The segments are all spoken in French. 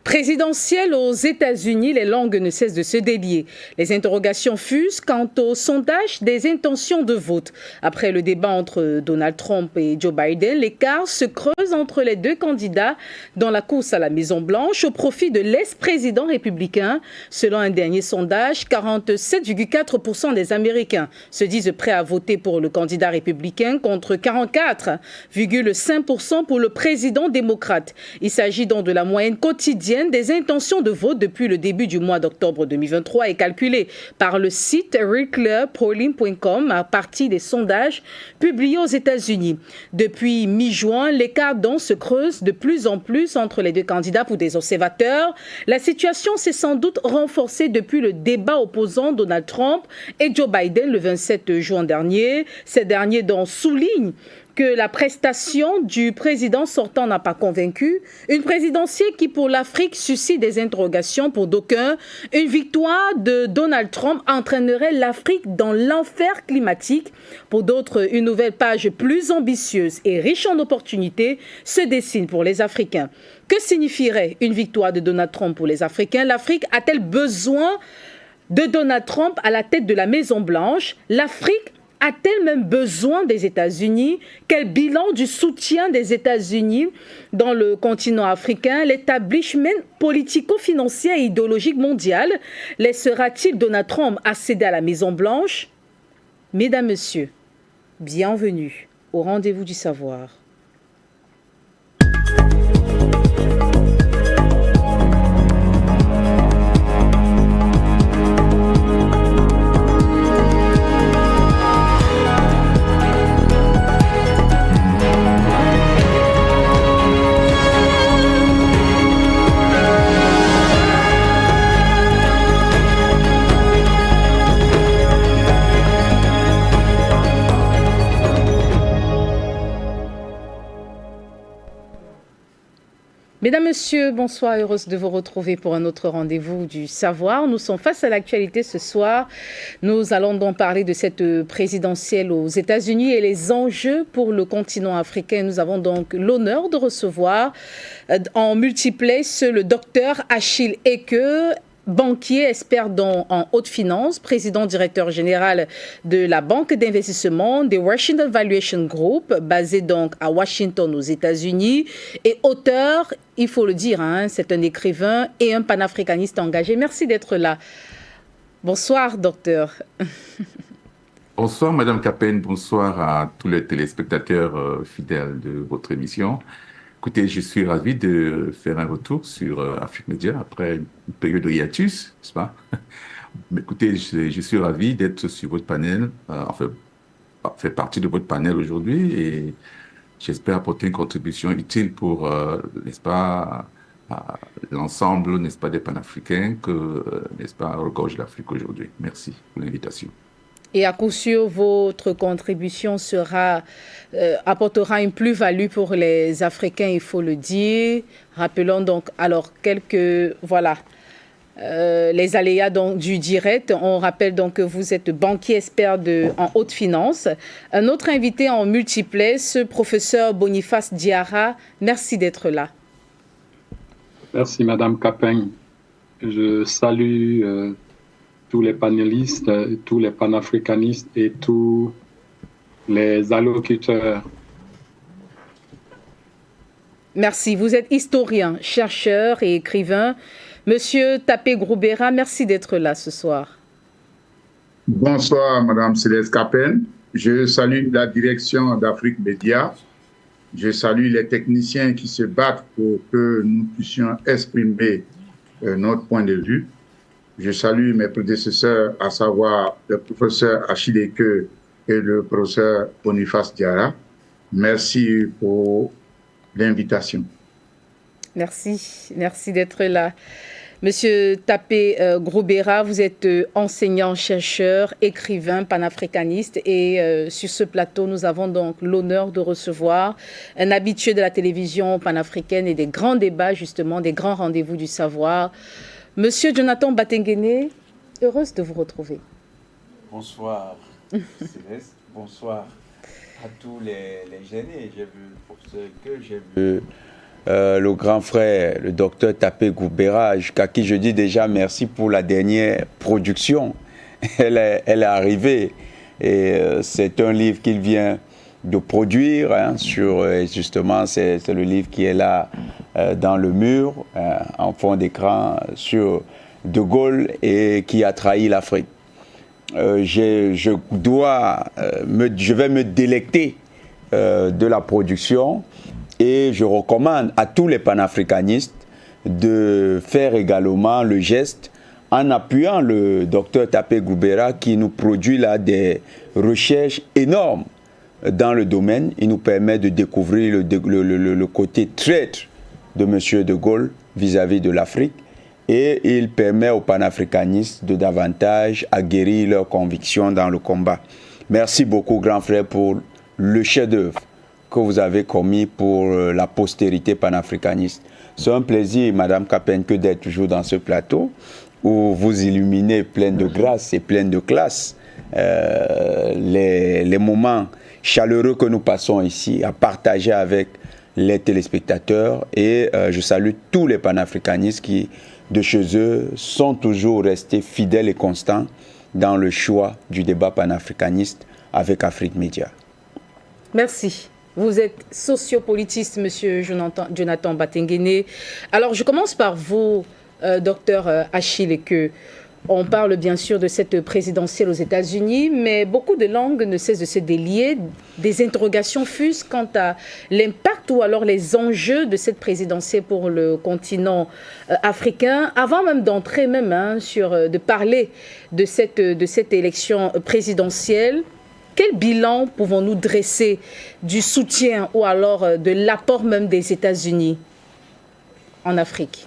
Présidentielle aux États-Unis, les langues ne cessent de se délier. Les interrogations fusent quant au sondage des intentions de vote. Après le débat entre Donald Trump et Joe Biden, l'écart se creuse entre les deux candidats dans la course à la Maison-Blanche au profit de l'ex-président républicain. Selon un dernier sondage, 47,4% des Américains se disent prêts à voter pour le candidat républicain contre 44,5% pour le président démocrate. Il s'agit donc de la moyenne quotidienne des intentions de vote depuis le début du mois d'octobre 2023 est calculée par le site RecklerPolling.com à partir des sondages publiés aux États-Unis. Depuis mi-juin, l'écart donc se creuse de plus en plus entre les deux candidats pour des observateurs. La situation s'est sans doute renforcée depuis le débat opposant Donald Trump et Joe Biden le 27 juin dernier. Ces derniers donc soulignent que la prestation du président sortant n'a pas convaincu. Une présidentielle qui, pour l'Afrique, suscite des interrogations pour d'aucuns. Une victoire de Donald Trump entraînerait l'Afrique dans l'enfer climatique. Pour d'autres, une nouvelle page plus ambitieuse et riche en opportunités se dessine pour les Africains. Que signifierait une victoire de Donald Trump pour les Africains? L'Afrique a-t-elle besoin de Donald Trump à la tête de la Maison-Blanche? L'Afrique a-t-elle même besoin des États-Unis? Quel bilan du soutien des États-Unis dans le continent africain? L'établissement politico-financier et idéologique mondial laissera-t-il Donald Trump accéder à la Maison-Blanche? Mesdames, Messieurs, bienvenue au rendez-vous du savoir. Mesdames, Messieurs, bonsoir, heureuse de vous retrouver pour un autre rendez-vous du savoir. Nous sommes face à l'actualité ce soir. Nous allons donc parler de cette présidentielle aux États-Unis et les enjeux pour le continent africain. Nous avons donc l'honneur de recevoir en multiplex le docteur Achille Eke, banquier, expert en haute finance, président directeur général de la banque d'investissement des Washington Valuation Group, basé donc à Washington aux États-Unis, et auteur, il faut le dire, c'est un écrivain et un panafricaniste engagé. Merci d'être là. Bonsoir, docteur. Bonsoir, Madame Capen. Bonsoir à tous les téléspectateurs fidèles de votre émission. Écoutez, je suis ravi de faire un retour sur Afrique Média après une période de hiatus, n'est-ce pas? Mais écoutez, je suis ravi d'être sur votre panel, faire partie de votre panel aujourd'hui et j'espère apporter une contribution utile pour, n'est-ce pas, l'ensemble, n'est-ce pas, des panafricains que, n'est-ce pas, regorge l'Afrique aujourd'hui. Merci pour l'invitation. Et à coup sûr, votre contribution apportera une plus-value pour les Africains, il faut le dire. Rappelons donc alors les aléas donc, du direct. On rappelle donc que vous êtes banquier expert en haute finance. Un autre invité en multiplex, professeur Boniface Diarra. Merci d'être là. Merci Madame Capin. Je salue tous les panélistes, tous les panafricanistes et tous les allocuteurs. Merci. Vous êtes historien, chercheur et écrivain. Monsieur Tapé Groubera, merci d'être là ce soir. Bonsoir, Madame Céleste Capen. Je salue la direction d'Afrique Média. Je salue les techniciens qui se battent pour que nous puissions exprimer notre point de vue. Je salue mes prédécesseurs, à savoir le professeur Achille Eke et le professeur Boniface Diarra. Merci pour l'invitation. Merci d'être là. Monsieur Tapé Groubera, vous êtes enseignant, chercheur, écrivain, panafricaniste et sur ce plateau, nous avons donc l'honneur de recevoir un habitué de la télévision panafricaine et des grands débats, justement, des grands rendez-vous du savoir. Monsieur Jonathan Batengene, heureuse de vous retrouver. Bonsoir Céleste, bonsoir à tous les jeunes. J'ai vu pour ce que j'ai vu le grand frère, le docteur Tapé Goubera, à qui je dis déjà merci pour la dernière production. Elle est arrivée et c'est un livre qu'il vient de produire, hein, justement, c'est le livre qui est là dans le mur, en fond d'écran, sur De Gaulle et qui a trahi l'Afrique. Je vais me délecter de la production et je recommande à tous les panafricanistes de faire également le geste en appuyant le docteur Tapé Goubera qui nous produit là des recherches énormes dans le domaine. Il nous permet de découvrir le côté traître de M. de Gaulle vis-à-vis de l'Afrique et il permet aux panafricanistes de davantage aguerrir leurs convictions dans le combat. Merci beaucoup, grand frère, pour le chef-d'œuvre que vous avez commis pour la postérité panafricaniste. C'est un plaisir, Madame Capen, que d'être toujours dans ce plateau où vous illuminez plein de grâce et plein de classe les moments chaleureux que nous passons ici à partager avec les téléspectateurs et je salue tous les panafricanistes qui, de chez eux, sont toujours restés fidèles et constants dans le choix du débat panafricaniste avec Afrique Média. Merci. Vous êtes sociopolitiste, Monsieur Jonathan Batengene. Alors, je commence par vous, docteur Achille Ekeu. On parle bien sûr de cette présidentielle aux États-Unis, mais beaucoup de langues ne cessent de se délier. Des interrogations fusent quant à l'impact ou alors les enjeux de cette présidentielle pour le continent africain. Avant même d'entrer de parler de cette élection présidentielle, quel bilan pouvons-nous dresser du soutien ou alors de l'apport même des États-Unis en Afrique?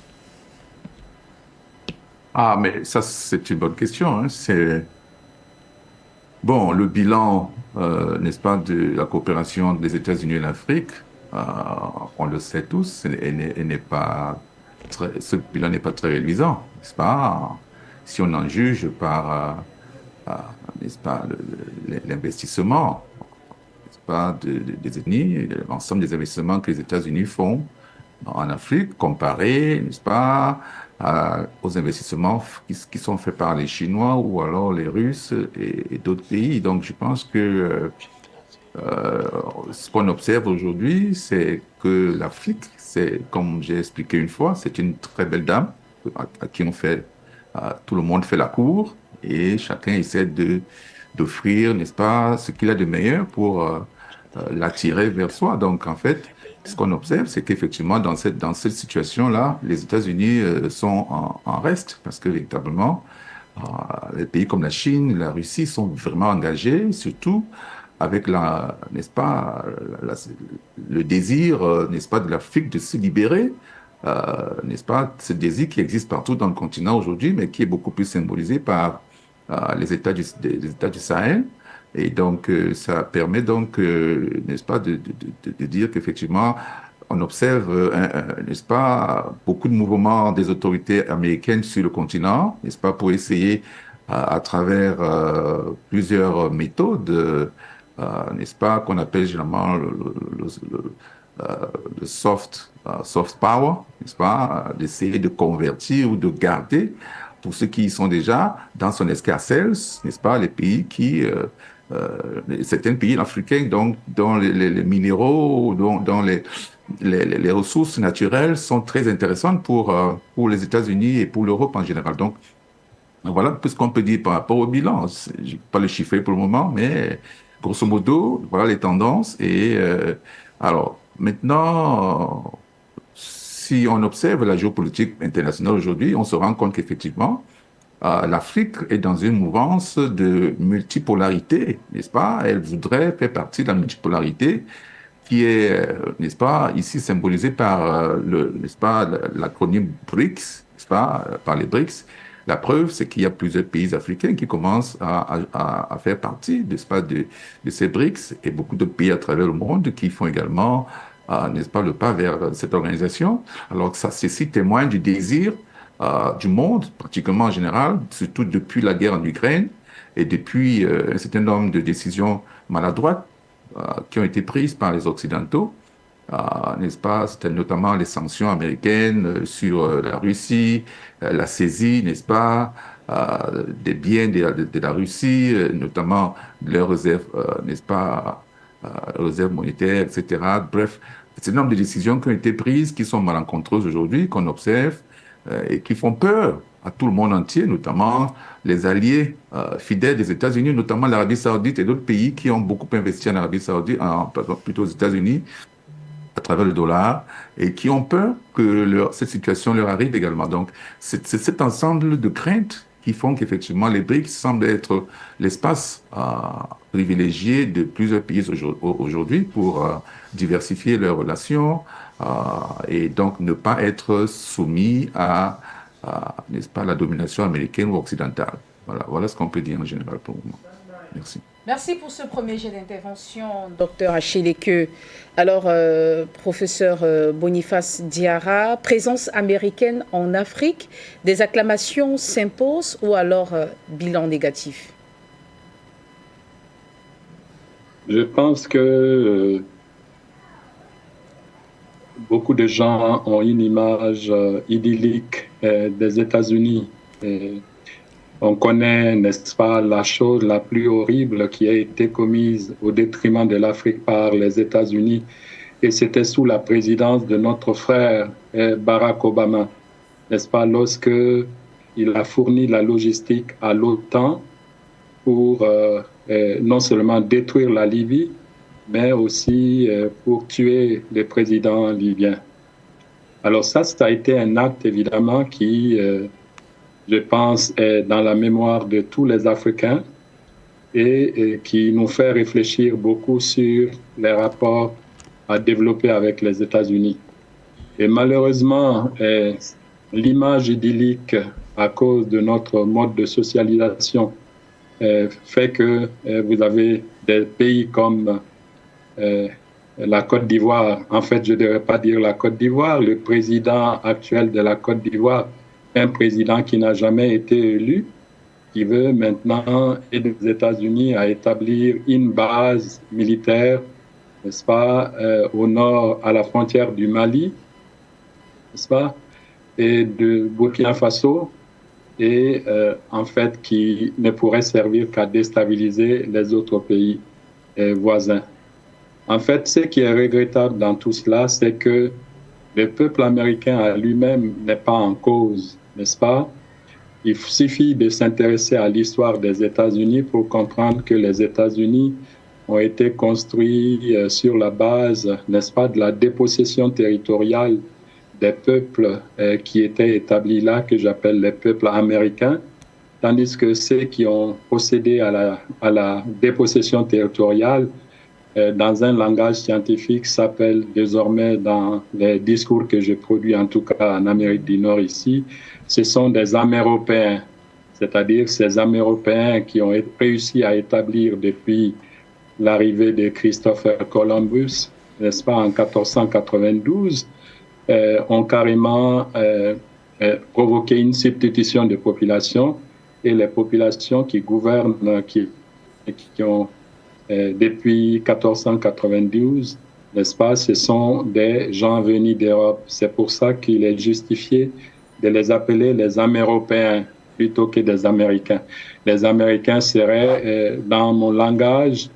Ah, mais ça, c'est une bonne question. Hein. C'est bon, le bilan, n'est-ce pas, de la coopération des États-Unis et l'Afrique, on le sait tous, ce bilan n'est pas très réalisant, n'est-ce pas? Si on en juge par, n'est-ce pas, l'investissement, n'est-ce pas, des États-Unis, l'ensemble des investissements que les États-Unis font en Afrique, comparé, n'est-ce pas, aux investissements qui sont faits par les Chinois ou alors les Russes et d'autres pays. Donc, je pense que ce qu'on observe aujourd'hui, c'est que l'Afrique, comme j'ai expliqué une fois, c'est une très belle dame à qui tout le monde fait la cour et chacun essaie d'offrir, n'est-ce pas, ce qu'il a de meilleur pour l'attirer vers soi. Donc, en fait, ce qu'on observe, c'est qu'effectivement, dans cette situation-là, les États-Unis sont en reste, parce que véritablement, les pays comme la Chine, la Russie sont vraiment engagés, surtout avec n'est-ce pas, le désir, n'est-ce pas, de l'Afrique de se libérer, n'est-ce pas, ce désir qui existe partout dans le continent aujourd'hui, mais qui est beaucoup plus symbolisé par les États du Sahel. Et donc, ça permet donc, n'est-ce pas, de dire qu'effectivement, on observe, n'est-ce pas, beaucoup de mouvements des autorités américaines sur le continent, n'est-ce pas, pour essayer, à travers plusieurs méthodes, n'est-ce pas, qu'on appelle généralement le soft power, n'est-ce pas, d'essayer de convertir ou de garder, pour ceux qui y sont déjà, dans son escarcelle, n'est-ce pas, les pays qui... certains pays africains dont les minéraux, dont les ressources naturelles sont très intéressantes pour les États-Unis et pour l'Europe en général. Donc, voilà tout ce qu'on peut dire par rapport au bilan. Je ne vais pas le chiffrer pour le moment, mais grosso modo, voilà les tendances. Et alors, maintenant, si on observe la géopolitique internationale aujourd'hui, on se rend compte qu'effectivement, l'Afrique est dans une mouvance de multipolarité, n'est-ce pas? Elle voudrait faire partie de la multipolarité qui est, n'est-ce pas, ici symbolisée par n'est-ce pas, l'acronyme BRICS, n'est-ce pas, par les BRICS. La preuve, c'est qu'il y a plusieurs pays africains qui commencent à faire partie, n'est-ce pas, de ces BRICS et beaucoup de pays à travers le monde qui font également, n'est-ce pas, le pas vers cette organisation. Alors que ceci témoigne du désir du monde, pratiquement en général, surtout depuis la guerre en Ukraine et depuis un certain nombre de décisions maladroites qui ont été prises par les Occidentaux n'est-ce pas, c'était notamment les sanctions américaines sur la Russie, la saisie, n'est-ce pas, des biens de la Russie, notamment leurs réserves, n'est-ce pas, réserves monétaires, etc. Bref, c'est un nombre de décisions qui ont été prises, qui sont malencontreuses aujourd'hui, qu'on observe, et qui font peur à tout le monde entier, notamment les alliés fidèles des États-Unis, notamment l'Arabie Saoudite et d'autres pays qui ont beaucoup investi en Arabie Saoudite, plutôt aux États-Unis, à travers le dollar, et qui ont peur que cette situation leur arrive également. Donc, c'est cet ensemble de craintes qui font qu'effectivement les BRICS semblent être l'espace privilégié de plusieurs pays aujourd'hui pour diversifier leurs relations et donc ne pas être soumis n'est-ce pas, la domination américaine ou occidentale. Voilà ce qu'on peut dire en général pour le moment. Merci. Merci pour ce premier jet d'intervention, docteur Achille-Lekeu. Alors, professeur Boniface Diarra, présence américaine en Afrique, des acclamations s'imposent ou alors bilan négatif? Je pense que beaucoup de gens ont une image idyllique des États-Unis. On connaît, n'est-ce pas, la chose la plus horrible qui a été commise au détriment de l'Afrique par les États-Unis. Et c'était sous la présidence de notre frère Barack Obama, n'est-ce pas, lorsque il a fourni la logistique à l'OTAN pour non seulement détruire la Libye, mais aussi pour tuer le président libyen. Alors ça a été un acte évidemment qui, je pense, est dans la mémoire de tous les Africains et qui nous fait réfléchir beaucoup sur les rapports à développer avec les États-Unis. Et malheureusement, l'image idyllique à cause de notre mode de socialisation fait que vous avez des pays comme la Côte d'Ivoire. En fait, je ne devrais pas dire la Côte d'Ivoire. Le président actuel de la Côte d'Ivoire, un président qui n'a jamais été élu, qui veut maintenant aider les États-Unis à établir une base militaire, n'est-ce pas, au nord, à la frontière du Mali, n'est-ce pas, et de Burkina Faso, et en fait qui ne pourrait servir qu'à déstabiliser les autres pays voisins. En fait, ce qui est regrettable dans tout cela, c'est que le peuple américain à lui-même n'est pas en cause, n'est-ce pas? Il suffit de s'intéresser à l'histoire des États-Unis pour comprendre que les États-Unis ont été construits sur la base, n'est-ce pas, de la dépossession territoriale des peuples qui étaient établis là, que j'appelle les peuples américains, tandis que ceux qui ont procédé à la dépossession territoriale, dans un langage scientifique, s'appelle désormais, dans les discours que je produis, en tout cas en Amérique du Nord ici, ce sont des Améropéens, c'est-à-dire ces Améropéens qui ont réussi à établir depuis l'arrivée de Christopher Columbus, n'est-ce pas, en 1492, ont carrément provoqué une substitution de population, et les populations qui gouvernent, qui ont depuis 1492, n'est-ce pas, ce sont des gens venus d'Europe. C'est pour ça qu'il est justifié de les appeler les Améropéens plutôt que des Américains. Les Américains seraient, dans mon langage,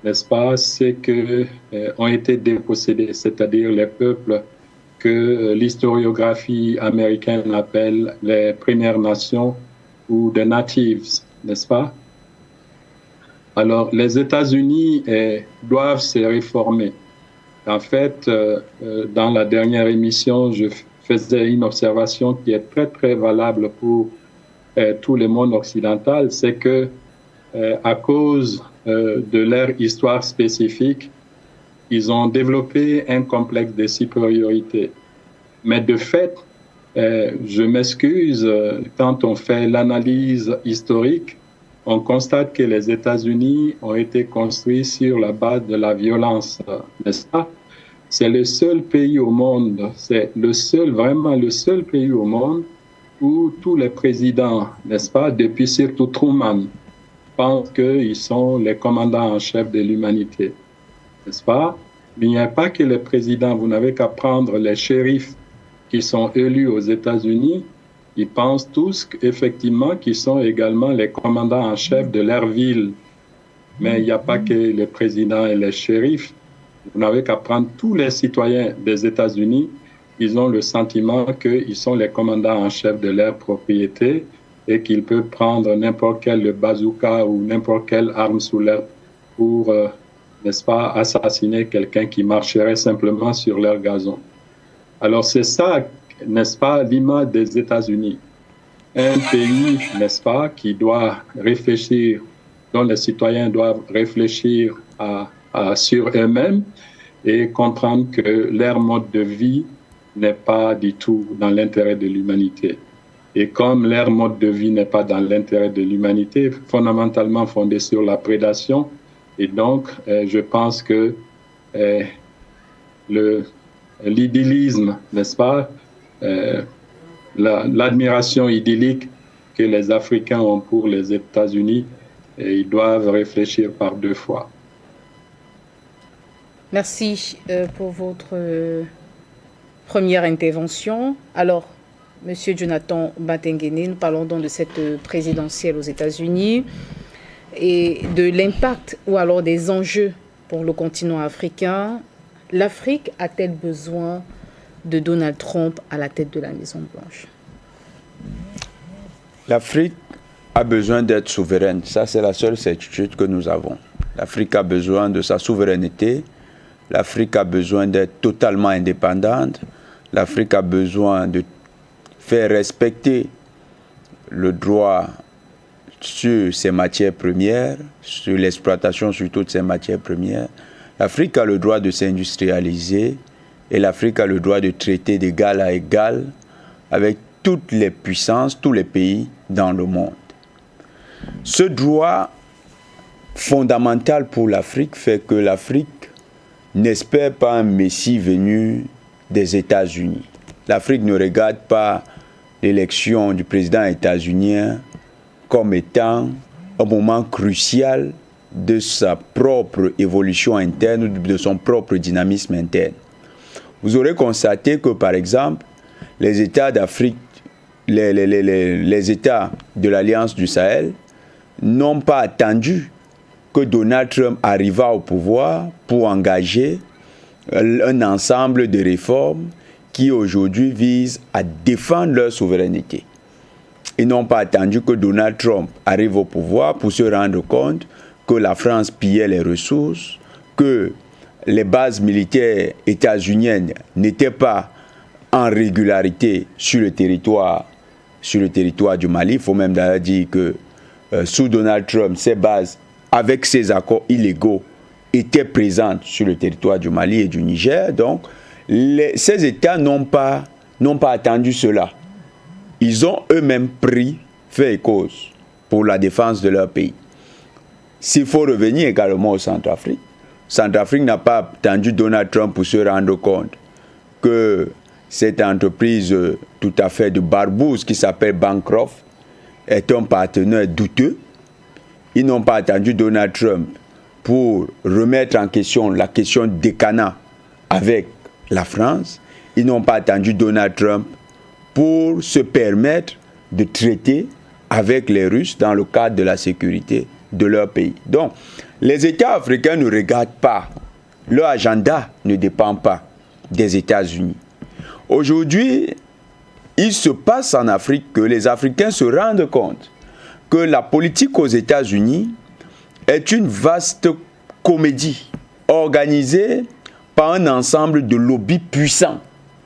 n'est-ce pas, ceux qui ont été dépossédés, c'est-à-dire les peuples que l'historiographie américaine appelle les Premières Nations ou des Natives, n'est-ce pas? Alors, les États-Unis doivent se réformer. En fait, dans la dernière émission, je faisais une observation qui est très, très valable pour tout le monde occidental, c'est que à cause de leur histoire spécifique, ils ont développé un complexe de supériorité. Mais de fait, je m'excuse, quand on fait l'analyse historique, on constate que les États-Unis ont été construits sur la base de la violence, n'est-ce pas? C'est le seul pays au monde, c'est le seul, vraiment le seul pays au monde où tous les présidents, n'est-ce pas, depuis surtout Truman, pensent qu'ils sont les commandants en chef de l'humanité, n'est-ce pas? Il n'y a pas que les présidents. Vous n'avez qu'à prendre les shérifs qui sont élus aux États-Unis. Ils pensent tous effectivement qu'ils sont également les commandants en chef de leur ville. Mais il n'y a pas que les présidents et les shérifs. Vous n'avez qu'à prendre tous les citoyens des États-Unis. Ils ont le sentiment qu'ils sont les commandants en chef de leur propriété et qu'ils peuvent prendre n'importe quel bazooka ou n'importe quelle arme sous l'air pour, n'est-ce pas, assassiner quelqu'un qui marcherait simplement sur leur gazon. Alors c'est ça, n'est-ce pas, l'image des États-Unis. Un pays, n'est-ce pas, qui doit réfléchir, dont les citoyens doivent réfléchir sur eux-mêmes et comprendre que leur mode de vie n'est pas du tout dans l'intérêt de l'humanité. Et comme leur mode de vie n'est pas dans l'intérêt de l'humanité, fondamentalement fondé sur la prédation, et donc je pense que l'idyllisme, n'est-ce pas, l'admiration idyllique que les Africains ont pour les États-Unis, et ils doivent réfléchir par deux fois. Merci pour votre première intervention. Alors, Monsieur Jonathan Batengene, nous parlons donc de cette présidentielle aux États-Unis et de l'impact ou alors des enjeux pour le continent africain. L'Afrique a-t-elle besoin de Donald Trump à la tête de la Maison-Blanche? L'Afrique a besoin d'être souveraine. Ça, c'est la seule certitude que nous avons. L'Afrique a besoin de sa souveraineté. L'Afrique a besoin d'être totalement indépendante. L'Afrique a besoin de faire respecter le droit sur ses matières premières, sur l'exploitation sur toutes ces matières premières. L'Afrique a le droit de s'industrialiser et l'Afrique a le droit de traiter d'égal à égal avec toutes les puissances, tous les pays dans le monde. Ce droit fondamental pour l'Afrique fait que l'Afrique n'espère pas un messie venu des États-Unis. L'Afrique ne regarde pas l'élection du président états-unien comme étant un moment crucial de sa propre évolution interne, de son propre dynamisme interne. Vous aurez constaté que, par exemple, les États d'Afrique, les États de l'Alliance du Sahel n'ont pas attendu que Donald Trump arriva au pouvoir pour engager un ensemble de réformes qui aujourd'hui visent à défendre leur souveraineté. Ils n'ont pas attendu que Donald Trump arrive au pouvoir pour se rendre compte que la France pillait les ressources, que les bases militaires états-uniennes n'étaient pas en régularité sur le territoire du Mali. Il faut même d'ailleurs dire que sous Donald Trump, ces bases, avec ces accords illégaux, étaient présentes sur le territoire du Mali et du Niger. Donc, ces États n'ont pas attendu cela. Ils ont eux-mêmes pris fait et cause pour la défense de leur pays. S'il faut revenir également au Centrafrique, Centrafrique n'a pas attendu Donald Trump pour se rendre compte que cette entreprise tout à fait de barbouze qui s'appelle Bancroft est un partenaire douteux. Ils n'ont pas attendu Donald Trump pour remettre en question la question des Cana avec la France. Ils n'ont pas attendu Donald Trump pour se permettre de traiter avec les Russes dans le cadre de la sécurité de leur pays. Donc, les États africains ne regardent pas, leur agenda ne dépend pas des États-Unis. Aujourd'hui, il se passe en Afrique que les Africains se rendent compte que la politique aux États-Unis est une vaste comédie organisée par un ensemble de lobbies puissants.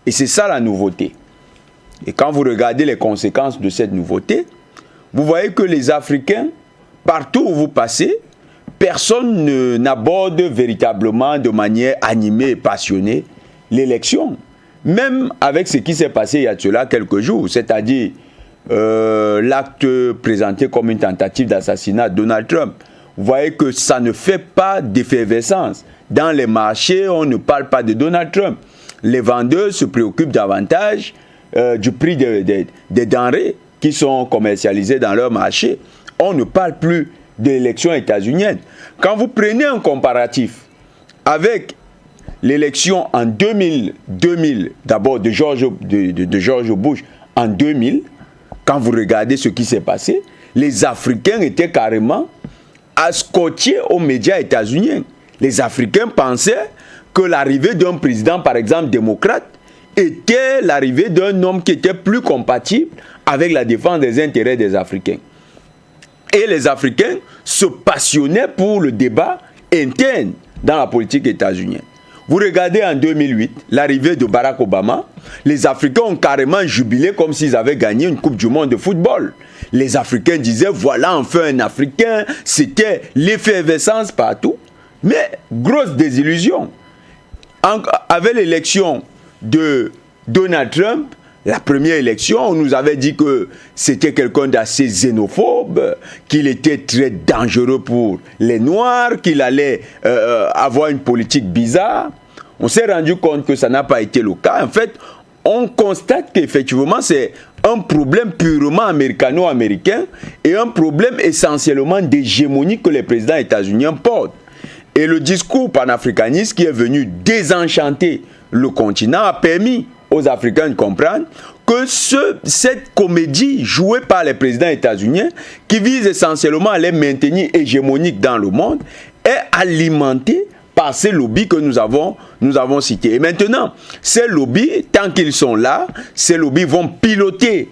Et c'est ça la nouveauté. Et quand vous regardez les conséquences de cette nouveauté, vous voyez que les Africains, partout où vous passez, personne n'aborde véritablement de manière animée et passionnée l'élection. Même avec ce qui s'est passé il y a de cela quelques jours, c'est-à-dire l'acte présenté comme une tentative d'assassinat de Donald Trump. Vous voyez que ça ne fait pas d'effervescence. Dans les marchés, on ne parle pas de Donald Trump. Les vendeurs se préoccupent davantage du prix des denrées qui sont commercialisées dans leur marché. On ne parle plus de l'élection états-unienne. Quand vous prenez un comparatif avec l'élection en 2000 d'abord de George Bush en 2000, quand vous regardez ce qui s'est passé, les Africains étaient carrément scotchés aux médias états-uniens. Les Africains pensaient que l'arrivée d'un président, par exemple démocrate, était l'arrivée d'un homme qui était plus compatible avec la défense des intérêts des Africains. Et les Africains se passionnaient pour le débat interne dans la politique états-unienne. Vous regardez en 2008, l'arrivée de Barack Obama, les Africains ont carrément jubilé comme s'ils avaient gagné une Coupe du Monde de football. Les Africains disaient, voilà enfin un Africain, c'était l'effervescence partout. Mais grosse désillusion. Avec l'élection de Donald Trump, la première élection, on nous avait dit que c'était quelqu'un d'assez xénophobe, qu'il était très dangereux pour les Noirs, qu'il allait avoir une politique bizarre. On s'est rendu compte que ça n'a pas été le cas. En fait, on constate qu'effectivement, c'est un problème purement américano-américain et un problème essentiellement d'hégémonie que les présidents états-uniens portent. Et le discours panafricaniste qui est venu désenchanter le continent a permis aux Africains de comprendre que cette comédie jouée par les présidents états-uniens, qui vise essentiellement à les maintenir hégémoniques dans le monde, est alimentée par ces lobbies que nous avons cités. Et maintenant, ces lobbies, tant qu'ils sont là, ces lobbies vont piloter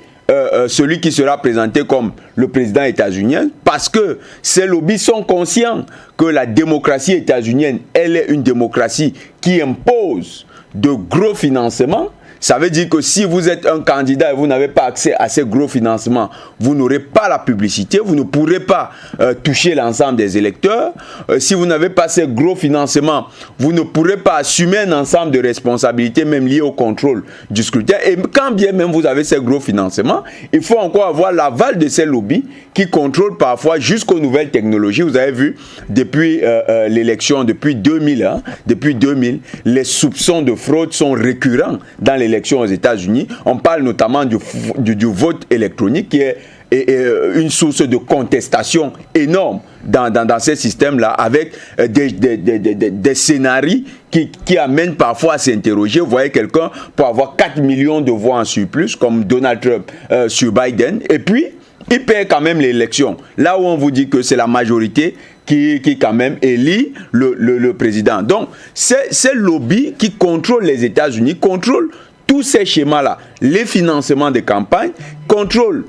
celui qui sera présenté comme le président états-unien, parce que ces lobbies sont conscients que la démocratie états-unienne, elle est une démocratie qui impose de gros financements. Ça veut dire que si vous êtes un candidat et vous n'avez pas accès à ces gros financements, vous n'aurez pas la publicité, vous ne pourrez pas toucher l'ensemble des électeurs. Si vous n'avez pas ces gros financements, vous ne pourrez pas assumer un ensemble de responsabilités, même liées au contrôle du scrutin. Et quand bien même vous avez ces gros financements, il faut encore avoir l'aval de ces lobbies qui contrôlent parfois jusqu'aux nouvelles technologies. Vous avez vu, depuis l'élection, depuis 2000, les soupçons de fraude sont récurrents dans l'élection aux États-Unis. On parle notamment du vote électronique qui est une source de contestation énorme dans ces systèmes-là, avec des scénarios qui amènent parfois à s'interroger. Vous voyez quelqu'un pour avoir 4 millions de voix en surplus, comme Donald Trump sur Biden, et puis il perd quand même l'élection. Là où on vous dit que c'est la majorité qui quand même élit le président. Donc, ces lobbies qui contrôlent les États-Unis, contrôlent tous ces schémas-là, les financements de campagne, contrôlent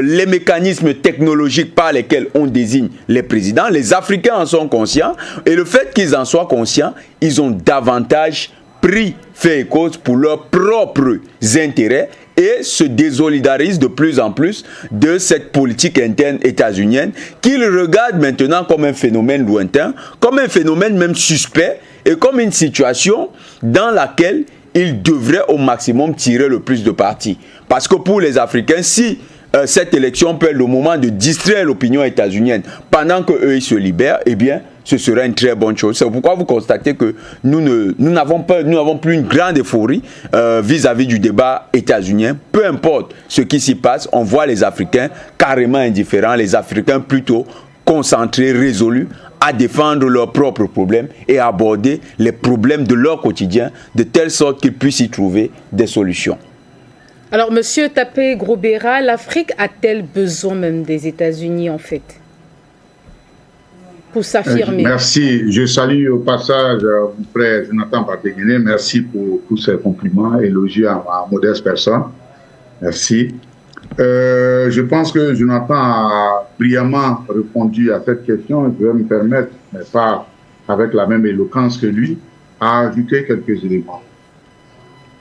les mécanismes technologiques par lesquels on désigne les présidents. Les Africains en sont conscients, et le fait qu'ils en soient conscients, ils ont davantage pris fait et cause pour leurs propres intérêts et se désolidarisent de plus en plus de cette politique interne états-unienne qu'ils regardent maintenant comme un phénomène lointain, comme un phénomène même suspect et comme une situation dans laquelle ils devraient au maximum tirer le plus de parti. Parce que pour les Africains, si cette élection peut être le moment de distraire l'opinion états-unienne pendant qu'eux ils se libèrent, eh bien, ce serait une très bonne chose. C'est pourquoi vous constatez que nous n'avons plus une grande euphorie vis-à-vis du débat états-unien. Peu importe ce qui s'y passe, on voit les Africains carrément indifférents, les Africains plutôt concentrés, résolus à défendre leurs propres problèmes et à aborder les problèmes de leur quotidien de telle sorte qu'ils puissent y trouver des solutions. Alors, Monsieur Tapé Grobera, l'Afrique a-t-elle besoin même des États-Unis, en fait, pour s'affirmer? Merci. Je salue au passage mon frère Jonathan Bateguiné. Merci pour tous ces compliments, élogieux à ma modeste personne. Merci. Je pense que Jonathan a brillamment répondu à cette question. Je vais me permettre, mais pas avec la même éloquence que lui, à ajouter quelques éléments.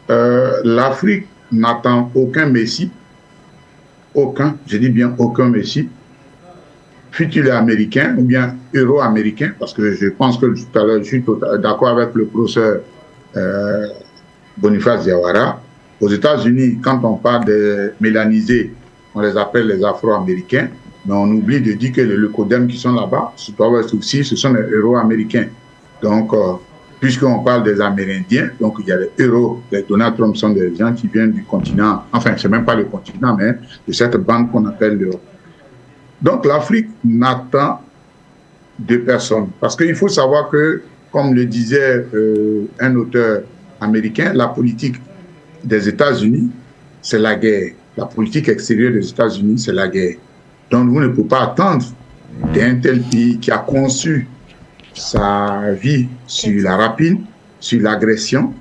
L'Afrique n'attend aucun messie, je dis bien aucun messie, fut-il américain ou bien euro-américain, parce que je pense que tout à l'heure, je suis d'accord avec le professeur Boniface Diawara. Aux États-Unis, quand on parle des mélanisés, on les appelle les Afro-Américains, mais on oublie de dire que les leucodèmes qui sont là-bas, ce sont les euro-américains. Donc, puisqu'on parle des Amérindiens, donc il y a les euros, les Donald Trump sont des gens qui viennent du continent, enfin, c'est même pas le continent, mais de cette bande qu'on appelle l'Europe. Donc, l'Afrique n'attend de personne. Parce qu'il faut savoir que, comme le disait un auteur américain, la politique des États-Unis, c'est la guerre. La politique extérieure des États-Unis, c'est la guerre. Donc, vous ne pouvez pas attendre d'un tel pays qui a conçu sa vie sur la rapine, sur l'agression,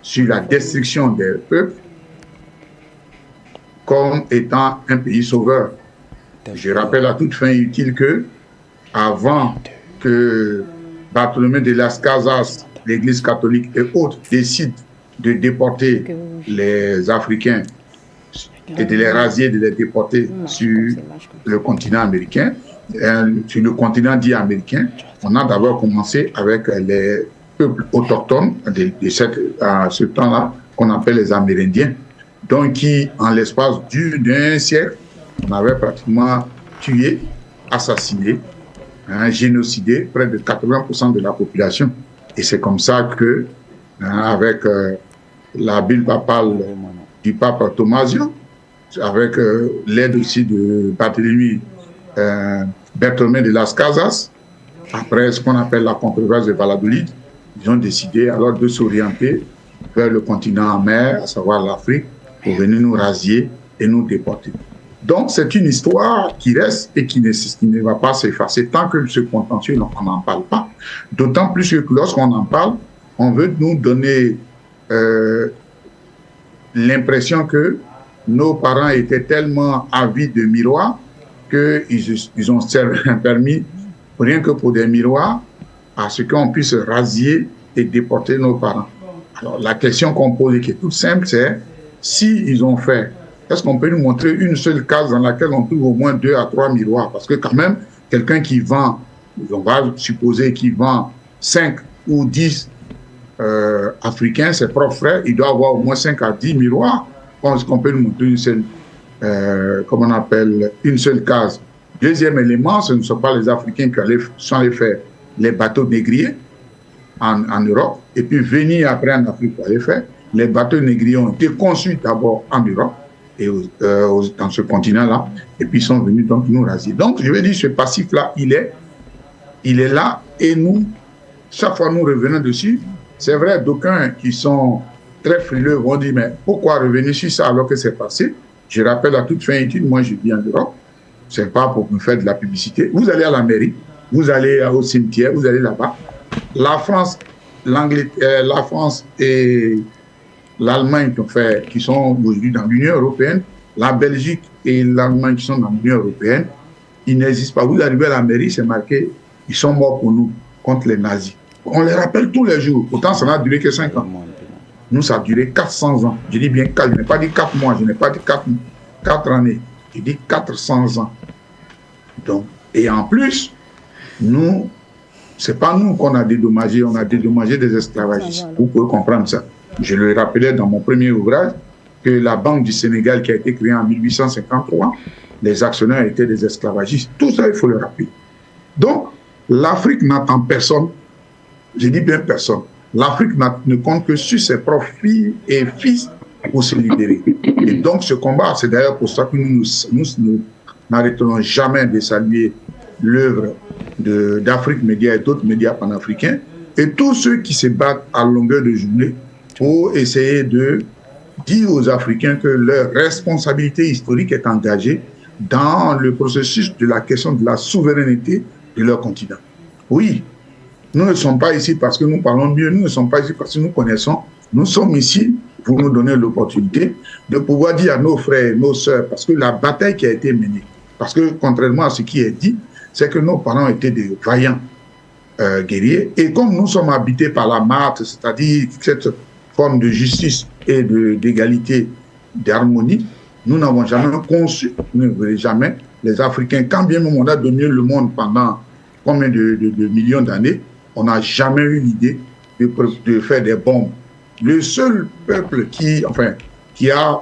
sur la destruction des peuples, comme étant un pays sauveur. Je rappelle à toute fin utile que, avant que Bartholomé de las Casas, l'Église catholique et autres décident de déporter les Africains et de les rasier, de les déporter sur le continent américain, sur le continent dit américain, on a d'abord commencé avec les peuples autochtones de ce temps-là, qu'on appelle les Amérindiens, donc qui, en l'espace d'un siècle, on avait pratiquement tué, assassiné, génocidé près de 80% de la population. Et c'est comme ça que, avec la bulle papale du pape Thomasio, avec l'aide aussi de Bartholomé de las Casas, après ce qu'on appelle la controverse de Valladolid, ils ont décidé alors de s'orienter vers le continent en mer, à savoir l'Afrique, pour venir nous rasier et nous déporter. Donc c'est une histoire qui reste et qui ne va pas s'effacer tant que ce contentieux, on n'en parle pas. D'autant plus que lorsqu'on en parle, on veut nous donner l'impression que nos parents étaient tellement avides de miroirs qu'ils ont permis, rien que pour des miroirs, à ce qu'on puisse rasier et déporter nos parents. Alors la question qu'on pose et qui est toute simple, c'est si ils ont fait, est-ce qu'on peut nous montrer une seule case dans laquelle on trouve au moins 2 à 3 miroirs? Parce que quand même, quelqu'un qui vend, on va supposer qu'il vend 5 ou 10 Africains, ses propres frères, il doit avoir au moins 5 à 10 miroirs. Est-ce qu'on peut nous montrer une seule, comment on appelle, une seule case? Deuxième élément, ce ne sont pas les Africains qui sont allés faire les bateaux négriers en Europe, et puis venir après en Afrique pour les faire. Les bateaux négriers ont été conçus d'abord en Europe, et dans ce continent-là, et puis ils sont venus donc nous rasier. Donc, je veux dire, ce passif-là, il est là, et nous, chaque fois nous revenons dessus. C'est vrai, d'aucuns qui sont très frileux vont dire, mais pourquoi revenir sur ça alors que c'est passé? Je rappelle à toute fin utile, moi je viens d'Europe, c'est pas pour me faire de la publicité. Vous allez à la mairie, vous allez au cimetière, vous allez là-bas. La France, la France et l'Allemagne qui sont aujourd'hui dans l'Union européenne, la Belgique et l'Allemagne qui sont dans l'Union européenne, ils n'existent pas. Vous arrivez à la mairie, c'est marqué, ils sont morts pour nous, contre les nazis. On les rappelle tous les jours. Pourtant, ça n'a duré que 5 ans. Nous, ça a duré 400 ans. Je dis bien 4, je n'ai pas dit 4 mois, je n'ai pas dit 4 années. Je dis 400 ans. Donc, et en plus, nous, ce n'est pas nous qu'on a dédommagé, on a dédommagé des esclavagistes. Vous pouvez comprendre ça. Je le rappelais dans mon premier ouvrage que la Banque du Sénégal qui a été créée en 1853, les actionnaires étaient des esclavagistes. Tout ça, il faut le rappeler. Donc, l'Afrique n'attend personne. Je dis bien personne. L'Afrique ne compte que sur ses propres filles et fils pour se libérer. Et donc, ce combat, c'est d'ailleurs pour ça que nous n'arrêterons jamais de saluer l'œuvre d'Afrique Média et d'autres médias panafricains et tous ceux qui se battent à longueur de journée pour essayer de dire aux Africains que leur responsabilité historique est engagée dans le processus de la question de la souveraineté de leur continent. Oui, nous ne sommes pas ici parce que nous parlons mieux, nous ne sommes pas ici parce que nous connaissons, nous sommes ici pour nous donner l'opportunité de pouvoir dire à nos frères et nos sœurs, parce que la bataille qui a été menée, parce que contrairement à ce qui est dit, c'est que nos parents étaient des vaillants guerriers, et comme nous sommes habités par la martyre, c'est-à-dire cette forme de justice et d'égalité, d'harmonie, nous n'avons jamais conçu, nous ne verrons jamais, les Africains, quand bien même on a dominé le monde pendant combien de millions d'années, on n'a jamais eu l'idée de faire des bombes. Le seul peuple qui a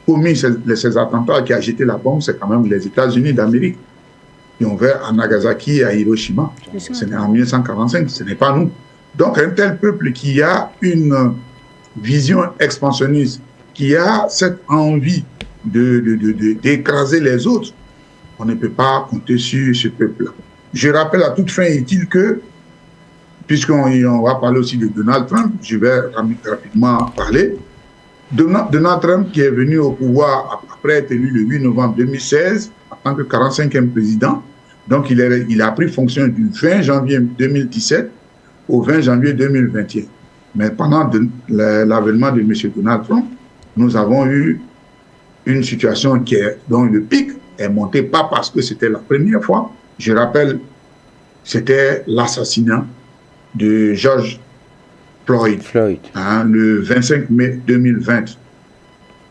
commis ces attentats, qui a jeté la bombe, c'est quand même les États-Unis d'Amérique, qui ont fait à Nagasaki et à Hiroshima. C'est en 1945, ce n'est pas nous. Donc un tel peuple qui a une vision expansionniste, qui a cette envie d'écraser les autres, on ne peut pas compter sur ce peuple-là. Je rappelle à toute fin utile que puisqu'on va parler aussi de Donald Trump, je vais rapidement parler. Donald Trump qui est venu au pouvoir après être élu le 8 novembre 2016 en tant que 45e président. Donc, il a pris fonction du 20 janvier 2017 au 20 janvier 2021. Mais pendant l'avènement de M. Donald Trump, nous avons eu une situation dont le pic est monté, pas parce que c'était la première fois. Je rappelle, c'était l'assassinat de George Floyd. Le 25 mai 2020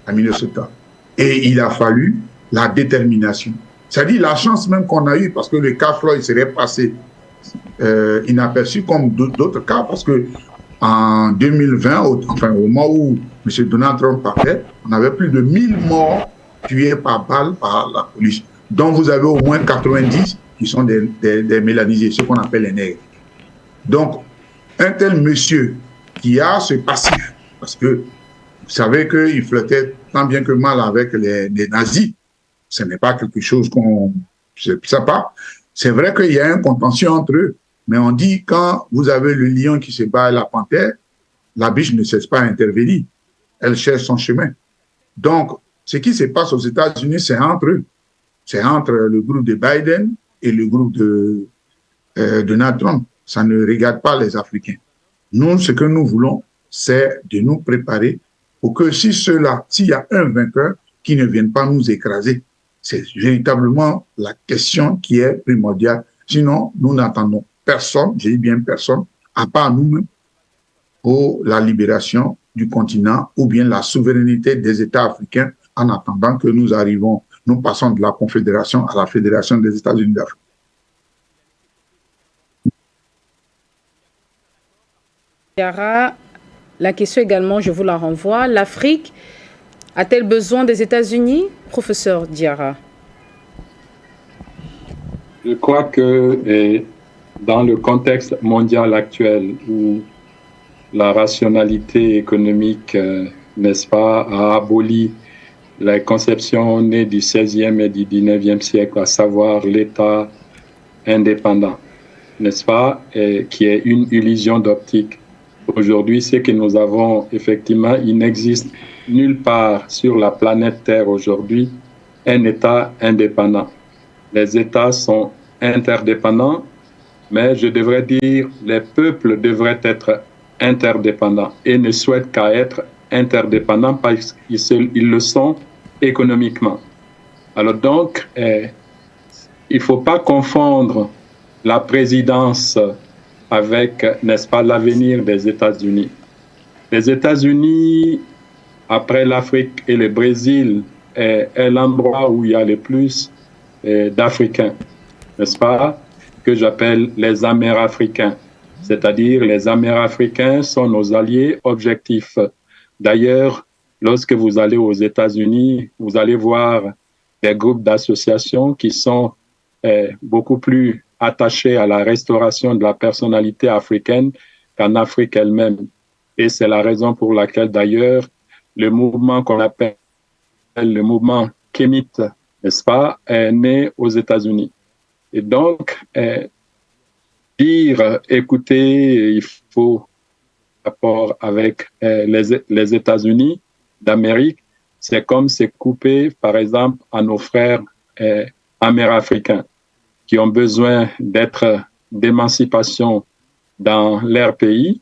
à Minnesota. Et il a fallu la détermination. C'est-à-dire la chance même qu'on a eue, parce que le cas Floyd serait passé inaperçu comme d'autres cas, parce que en 2020, au moment où M. Donald Trump parlait, on avait plus de 1000 morts tués par balle par la police, dont vous avez au moins 90 qui sont des mélanisés, ce qu'on appelle les nègres. Donc, un tel monsieur qui a ce passif, parce que vous savez qu'il flirtait tant bien que mal avec les nazis, ce n'est pas quelque chose qu'on ne sait pas. C'est vrai qu'il y a un contentieux entre eux, mais on dit quand vous avez le lion qui se bat à la panthère, la biche ne cesse pas d'intervenir. Elle cherche son chemin. Donc, ce qui se passe aux États-Unis, c'est entre eux. C'est entre le groupe de Biden et le groupe de Donald Trump. Ça ne regarde pas les Africains. Nous, ce que nous voulons, c'est de nous préparer pour que s'il y a un vainqueur, qui ne vienne pas nous écraser. C'est véritablement la question qui est primordiale. Sinon, nous n'attendons personne, j'ai dit bien personne, à part nous-mêmes, pour la libération du continent ou bien la souveraineté des États africains en attendant que nous passons de la Confédération à la Fédération des États-Unis d'Afrique. Diarra, la question également, je vous la renvoie. L'Afrique a-t-elle besoin des États-Unis, professeur Diarra? Je crois que dans le contexte mondial actuel où la rationalité économique, n'est-ce pas, a aboli les conceptions nées du XVIe et du XIXe siècle, à savoir l'État indépendant, n'est-ce pas, et qui est une illusion d'optique. Aujourd'hui, ce que nous avons, effectivement, il n'existe nulle part sur la planète Terre aujourd'hui un État indépendant. Les États sont interdépendants, mais je devrais dire les peuples devraient être interdépendants et ne souhaitent qu'à être interdépendants parce qu'ils le sont économiquement. Alors donc, il ne faut pas confondre la présidence avec, n'est-ce pas, l'avenir des États-Unis. Les États-Unis, après l'Afrique et le Brésil, est l'endroit où il y a le plus d'Africains, n'est-ce pas, que j'appelle les Amérafricains. C'est-à-dire, les Amérafricains sont nos alliés objectifs. D'ailleurs, lorsque vous allez aux États-Unis, vous allez voir des groupes d'associations qui sont beaucoup plus attachés à la restauration de la personnalité africaine qu'en Afrique elle-même. Et c'est la raison pour laquelle, d'ailleurs, le mouvement qu'on appelle le mouvement kémite, n'est-ce pas, est né aux États-Unis. Et donc, écoutez, il faut rapport avec les États-Unis d'Amérique, c'est comme se couper, par exemple, à nos frères amérafricains qui ont besoin d'émancipation dans leur pays.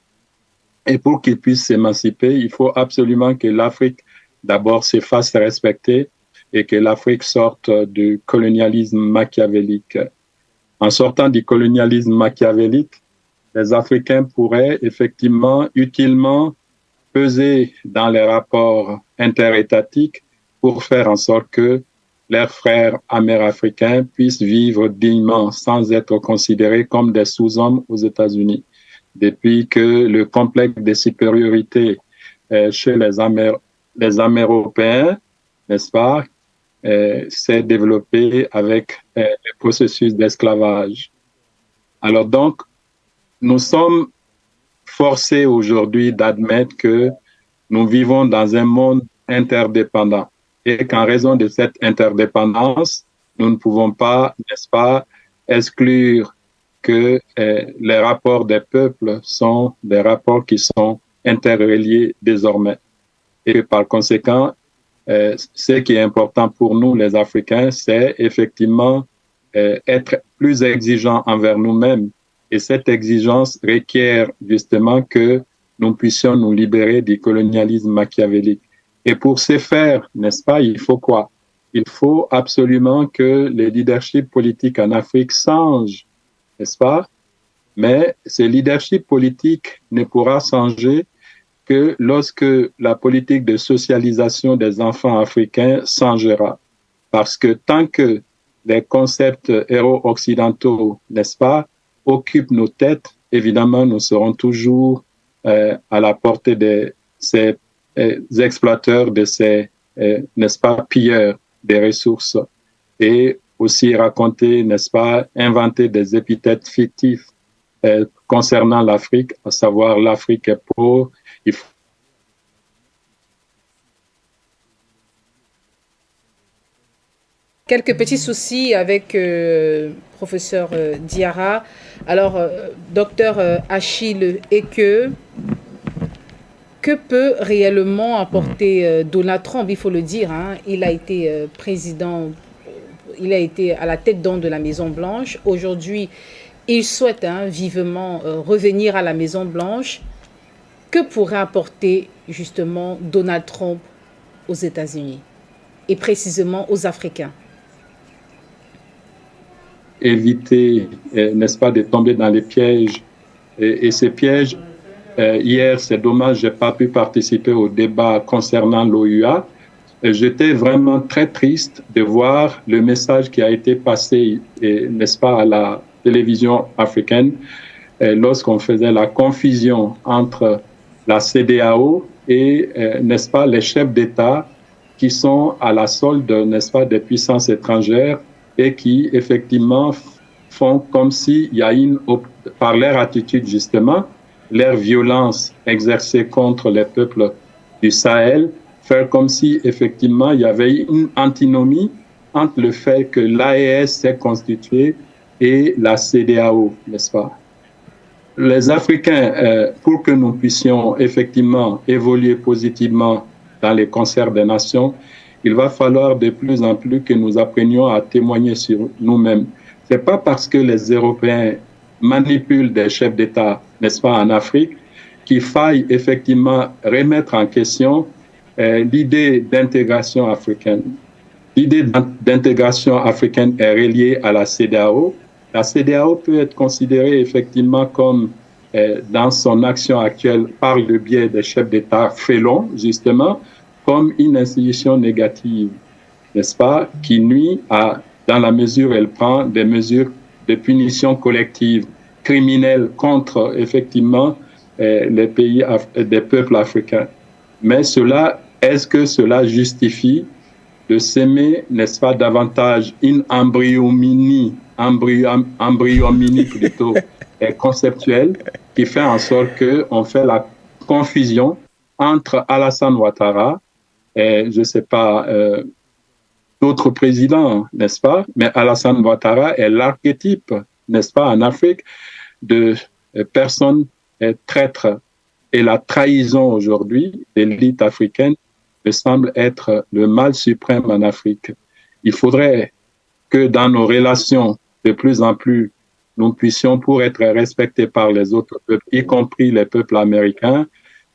Et pour qu'ils puissent s'émanciper, il faut absolument que l'Afrique, d'abord, se fasse respecter et que l'Afrique sorte du colonialisme machiavélique. En sortant du colonialisme machiavélique, les Africains pourraient effectivement, utilement, peser dans les rapports interétatiques pour faire en sorte que leurs frères amérafricains puissent vivre dignement sans être considérés comme des sous-hommes aux États-Unis. Depuis que le complexe de supériorité chez les Améropéens, n'est-ce pas, s'est développé avec le processus d'esclavage. Alors donc, nous sommes forcés aujourd'hui d'admettre que nous vivons dans un monde interdépendant et qu'en raison de cette interdépendance, nous ne pouvons pas, n'est-ce pas, exclure que les rapports des peuples sont des rapports qui sont interreliés désormais. Et que par conséquent, ce qui est important pour nous, les Africains, c'est effectivement être plus exigeants envers nous-mêmes. Et cette exigence requiert justement que nous puissions nous libérer du colonialisme machiavélique. Et pour ce faire, n'est-ce pas, il faut quoi? Il faut absolument que les leaderships politiques en Afrique changent, n'est-ce pas? Mais ce leadership politique ne pourra changer que lorsque la politique de socialisation des enfants africains changera. Parce que tant que les concepts héros-occidentaux, n'est-ce pas, occupent nos têtes, évidemment, nous serons toujours à la portée de ces exploiteurs, de ces, n'est-ce pas, pilleurs des ressources. Et aussi raconter, n'est-ce pas, inventer des épithètes fictifs concernant l'Afrique, à savoir l'Afrique est pauvre. Il faut quelques petits soucis avec professeur Diarra. Alors, docteur Achille Eke, que peut réellement apporter Donald Trump? Il faut le dire, hein, il a été président, il a été à la tête de la Maison-Blanche. Aujourd'hui, il souhaite vivement revenir à la Maison-Blanche. Que pourrait apporter justement Donald Trump aux États-Unis et précisément aux Africains? Éviter, n'est-ce pas, de tomber dans les pièges. Et ces pièges, hier, c'est dommage, je n'ai pas pu participer au débat concernant l'OUA. J'étais vraiment très triste de voir le message qui a été passé, n'est-ce pas, à la télévision africaine, lorsqu'on faisait la confusion entre la CEDEAO et, n'est-ce pas, les chefs d'État qui sont à la solde, n'est-ce pas, des puissances étrangères et qui, effectivement, font comme s'il y a par leur attitude, justement, leur violence exercée contre les peuples du Sahel, faire comme si, effectivement, il y avait une antinomie entre le fait que l'AES s'est constituée et la CEDEAO, n'est-ce pas? Les Africains, pour que nous puissions effectivement évoluer positivement dans les concerts des nations, il va falloir de plus en plus que nous apprenions à témoigner sur nous-mêmes. Ce n'est pas parce que les Européens manipulent des chefs d'État, n'est-ce pas, en Afrique, qu'il faille effectivement remettre en question l'idée d'intégration africaine. L'idée d'intégration africaine est reliée à la CEDEAO. La CEDEAO peut être considérée effectivement comme, dans son action actuelle, par le biais des chefs d'État félons, justement, comme une institution négative, n'est-ce pas, qui nuit dans la mesure où elle prend des mesures de punition collective criminelle contre, effectivement, les pays, des peuples africains. Mais est-ce que cela justifie de s'aimer, n'est-ce pas, davantage une embryomanie plutôt conceptuelle, qui fait en sorte qu'on fait la confusion entre Alassane Ouattara et, je ne sais pas, d'autres présidents, n'est-ce pas? Mais Alassane Ouattara est l'archétype, n'est-ce pas, en Afrique, de personnes traîtres. Et la trahison aujourd'hui de l'élite africaine me semble être le mal suprême en Afrique. Il faudrait que dans nos relations, de plus en plus, nous puissions, pour être respectés par les autres peuples, y compris les peuples américains,